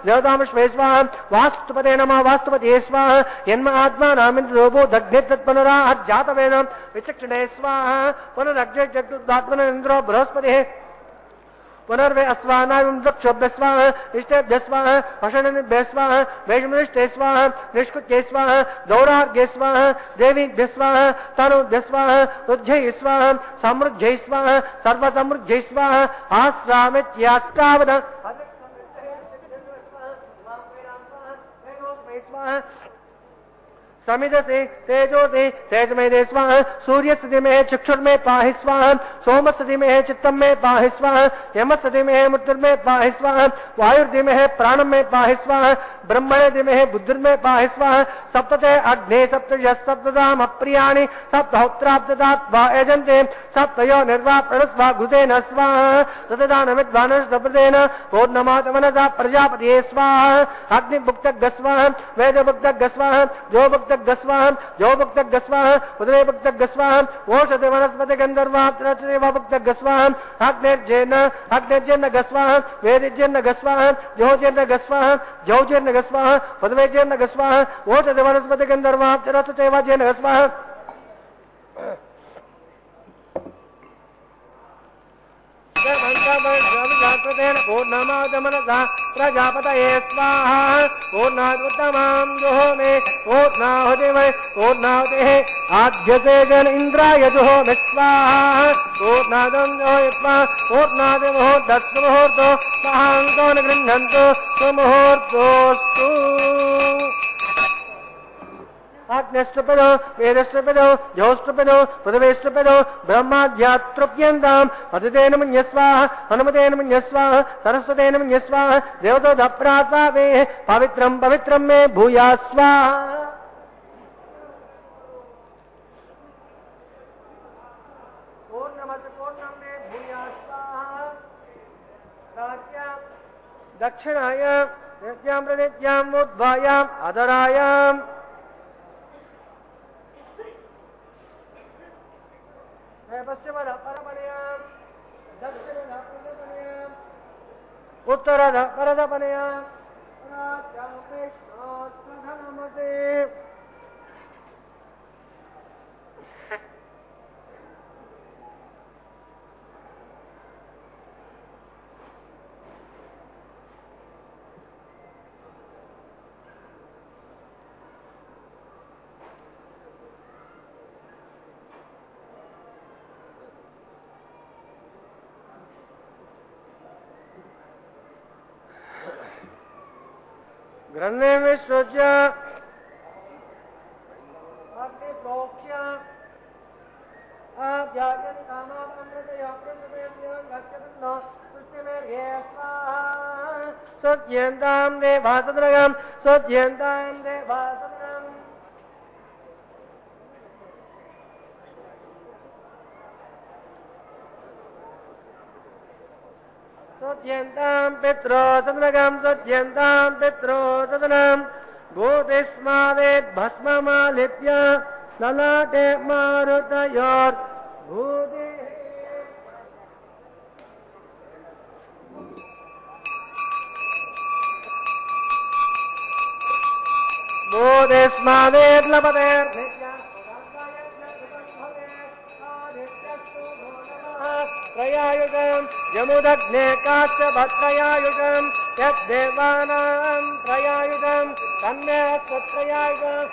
देवतामश्वे स्वाहा वास्तुपते नमः वास्तुपते स्वाहा यन्म आत्मानामिन्द्रोपो दग्धे तत्पुनराजातवेन विचक्षणे स्वाहा पुनरग्निर्जगुदात्मन इन्द्रो बृहस्पतिः पुनर्वे अस्वानायं दक्षोभ्य स्वाहा इष्टेभ्य स्वाहा अषणिभ्य स्वाहा वैष्णविष्टे स्वाहा निष्कृत्ये स्वाहा दौरार्घ्ये स्वाहा देवीभ्य स्वाहा तनुभ्य स्वाहा तुज्यै स्वाहा समृद्ध्यै स्वाहा सर्वसमृद्ध्यै स्वाहा आश्रामित्याष्टावद समिधसे तेजोसे तेजमेदे स्वाहा सूर्यस्थिति में चक्षुर्मे पाहि स्वाहा सोमस्थिति में चित्तम में पाहि स्वाहा यमस्थिति में मृत्युर्मे पाहि स्वाहा वायुर्दि में प्राणम में पाहि स्वाहा ब्रह्मणे धीमहि बुद्धिर्मे पाहि स्वाहा सप्तते अग्ने सप्तजस्तप्तदाम अप्रियाणि सप्तहोत्राब्ददात्वा यजन्ते सप्तयो निर्वा प्रणस्वा घृतेन स्वाहा ततदानमिद्वानस्तपतेन पूर्णमातमनसा प्रजापतिये स्वाहा अग्निभुक्तग् स्वाहा वेदभुक्तग् स्वाहा जोभुक्तग् स्वाहा जोभुक्तग् स्वाहा उदयभुक्तग् स्वाहा ओषधि वनस्पति गन्धर्वाप्तरचदेवभुक्तग् स्वाहा अग्नेर्जेन्न गस्वाहा वेदिज्यन्न गस्वाहा जोजेन्न गस्वाहा जौजेन्न गस्वाहा पदवेजेन्न गस्वाहा ओषधि वनस्पति गन्धर्वाप्तरचदेवजेन्न गस्वाहा पूर्णमादमनसा प्रजापतये स्वाहा पूर्णादुत्तमां जुहोमे पूर्णाहुतिमय पूर्णाहुतिः आद्यते जन इन्द्राय जुहोमे स्वाहा पूर्णादं जुहोयित्वा पूर्णादिमुहूर्तस्मुहूर्तो महान्तो न गृह्णन्तु सुमुहूर्तोऽस्तु आग्नेष्टपदो वेदष्टपदो जोष्टपदो पदवेष्टपदो ब्रह्माद्यातृप्यन्ताम् अदितेन मन्यस्वाहा हनुमतेन मन्यस्वाहा सरस्वतेन मन्यस्वाहा देवतो दप्रात्वे पवित्रं पवित्रं मे भूयात् स्वाहा पूर्णमत् पूर्णं मे भूयात् स्वाहा दक्षिणायां नित्यां प्रनित्याम् उद्भायाम् अधरायाम् पश्चिमः परपणयाम् दक्षिणः पूर्वपणयाम् उत्तरः परदपणयाम् प्राच्यापेक्षास्त्रधनमते ग्रन्थे विश्रुत्य अग्निप्रोक्ष्य आभ्याजन् कामामृतया प्रसवेभ्यं गच्छतु पुष्टिमेर्ये स्वाहा सत्यन्तां देवासदृगं सत्यन्तां देवासदृगम् सत्यन्तां पित्रो सदनगं सत्यन्तां पित्रो सदनं भूतिस्मादे भस्ममालिप्य ललाटे मारुतयोर्भूति भूतिस्मादेर्लपतेर्नित्या त्रयायुगं यमुदग्ने काश्यभत्रयायुगं यद्देवानां त्रयायुगं कन्यात्रयायुगं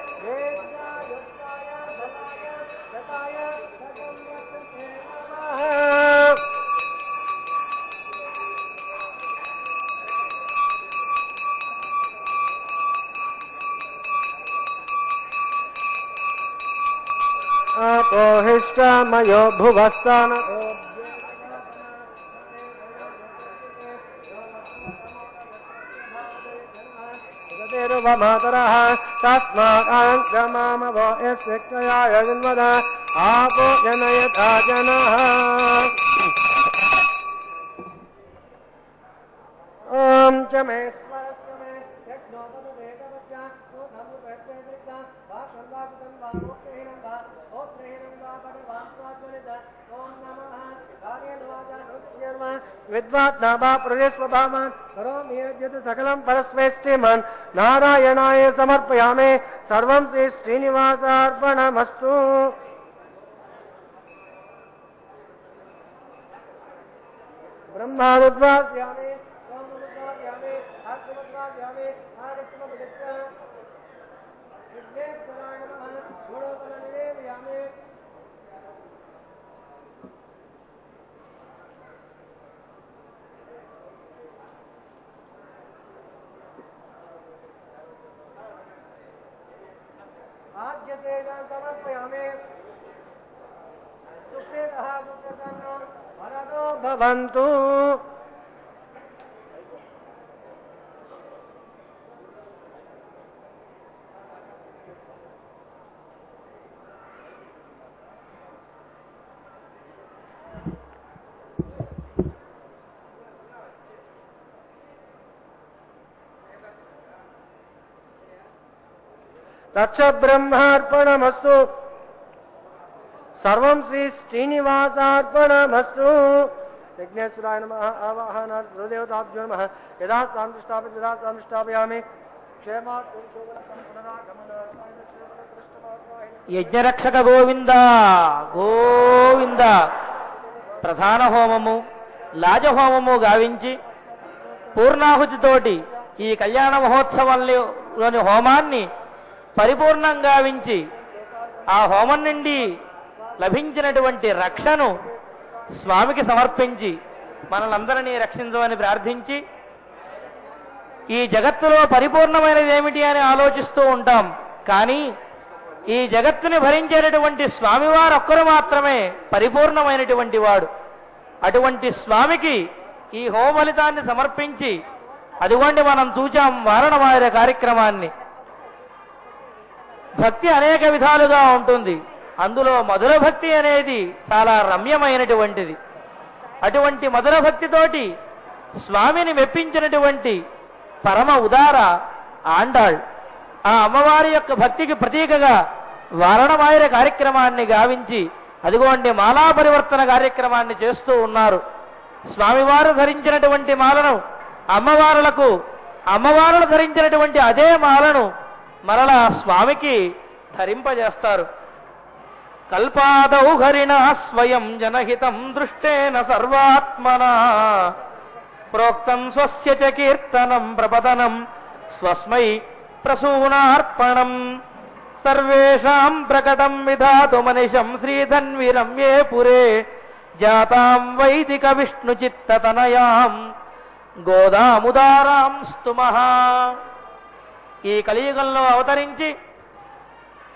अपोहिष्टमयो भुवस्तान मातरः तस्मात् अनन्तमामवो यस्यक्षयाय जन्मद आपो जनयथा जनः ॐ च मे स्वस्य मे यज्ञो तदुदेकवत्या नमुपत्येत्रिक्ता वा सर्वाकुतं वा मोक्षहीनं वा मोक्षहीनं वा पटवान् स्वाज्वलित ॐ नमः कार्येन वाचा नोच्यर्म विद्वात्ना वा प्रदेशस्वभावान् करोमि यद्यत् सकलं परस्मेष्टिमन् नारायणाय समर्पयामि सर्वं श्री श्रीनिवासार्पणमस्तु ब्रह्मारुद्वास्यामि सोमरुद्वास्यामि अर्कमुद्वास्यामि आदित्यमुद्वास्यामि विघ्नेश्वराय नमः गुणोपनिवेदयामि आद्यतेन समर्पयामि सुखेतः मुक्तः वरदो भवन्तु తచ్చ బ్రహ్మార్పణమస్తు. సర్వం శ్రీ శ్రీనివాసార్పణమస్తు. విఘ్నేశ్వరాయ నమః. ఆవాహన సర్వదేవతాభ్యో నమః. యదా సాంతిష్టాపయామి. యజ్ఞరక్షక గోవింద గోవింద. ప్రధాన హోమము లాజహోమము గావించి పూర్ణాహుతితోటి ఈ కళ్యాణ మహోత్సవంలోని హోమాన్ని పరిపూర్ణం గావించి ఆ హోమం నుండి లభించినటువంటి రక్షను స్వామికి సమర్పించి మనలందరినీ రక్షించమని ప్రార్థించి, ఈ జగత్తులో పరిపూర్ణమైనది ఏమిటి అని ఆలోచిస్తూ ఉంటాం. కానీ ఈ జగత్తుని భరించేటటువంటి స్వామివారు ఒక్కరు మాత్రమే పరిపూర్ణమైనటువంటి వాడు. అటువంటి స్వామికి ఈ హోమఫలితాన్ని సమర్పించి, అదిగోండి మనం చూచాం వారణమాయ కార్యక్రమాన్ని. భక్తి అనేక విధాలుగా ఉంటుంది. అందులో మధుర భక్తి అనేది చాలా రమ్యమైనటువంటిది. అటువంటి మధుర భక్తితోటి స్వామిని మెప్పించినటువంటి పరమ ఉదార ఆండాళ్ ఆ అమ్మవారి యొక్క భక్తికి ప్రతీకగా వారణమాయ కార్యక్రమాన్ని గావించి అదిగోండి మాలా పరివర్తన కార్యక్రమాన్ని చేస్తూ ఉన్నారు. స్వామివారు ధరించినటువంటి మాలను అమ్మవారులు ధరించినటువంటి అదే మాలను మరలా స్వామికి ధరింపజేస్తారు. కల్పాదౌ హరిణ స్వయం జనహితం దృష్టేన సర్వాత్మనా ప్రోక్తం స్వస్య చ కీర్తనం ప్రపదనం స్వస్మై ప్రసూనార్పణం సర్వేషాం ప్రకటం విధాతు మనిషం శ్రీధన్విరమ్యే పురే జాతాం వైదిక విష్ణు చిత్తతనయాం గోదాముదారాం స్తుమః. ఈ కలియుగంలో అవతరించి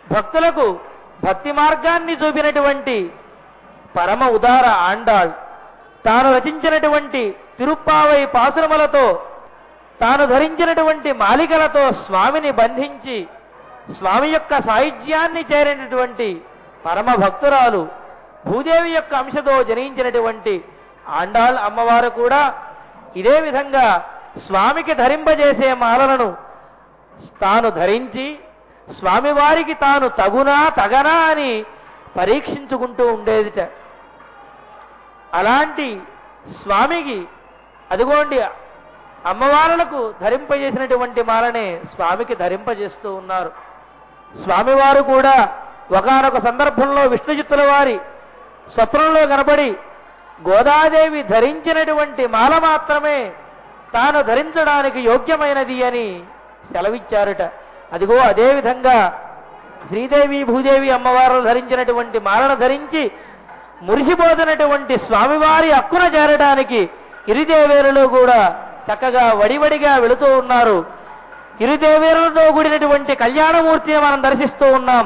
భక్తులకు భక్తి మార్గాన్ని చూపినటువంటి పరమ ఉదార ఆండాళ్ తాను రచించినటువంటి తిరుప్పావై పాసురములతో తాను ధరించినటువంటి మాలికలతో స్వామిని బంధించి స్వామి యొక్క సాయుధ్యాన్ని చేరినటువంటి పరమ భక్తురాలు భూదేవి యొక్క అంశతో జనించినటువంటి ఆండాళ్ అమ్మవారు కూడా ఇదే విధంగా స్వామికి ధరింపజేసే మాలలను తాను ధరించి స్వామివారికి తాను తగనా అని పరీక్షించుకుంటూ ఉండేదిట. అలాంటి స్వామికి అదిగోండి అమ్మవారులకు ధరింపజేసినటువంటి మాలనే స్వామికి ధరింపజేస్తూ ఉన్నారు. స్వామివారు కూడా ఒకానొక సందర్భంలో విష్ణుచిత్తుల వారి స్వప్నంలో కనబడి గోదాదేవి ధరించినటువంటి మాల మాత్రమే తాను ధరించడానికి యోగ్యమైనది అని సెలవిచ్చారుట. అదిగో అదేవిధంగా శ్రీదేవి భూదేవి అమ్మవారు ధరించినటువంటి మాలను ధరించి మురిసిపోతున్నటువంటి స్వామివారి హక్కున చేరడానికి ఇరుదేవేరులు కూడా చక్కగా వడివడిగా వెళుతూ ఉన్నారు. ఇరుదేవేరులతో కూడినటువంటి కళ్యాణమూర్తిని మనం దర్శిస్తూ ఉన్నాం.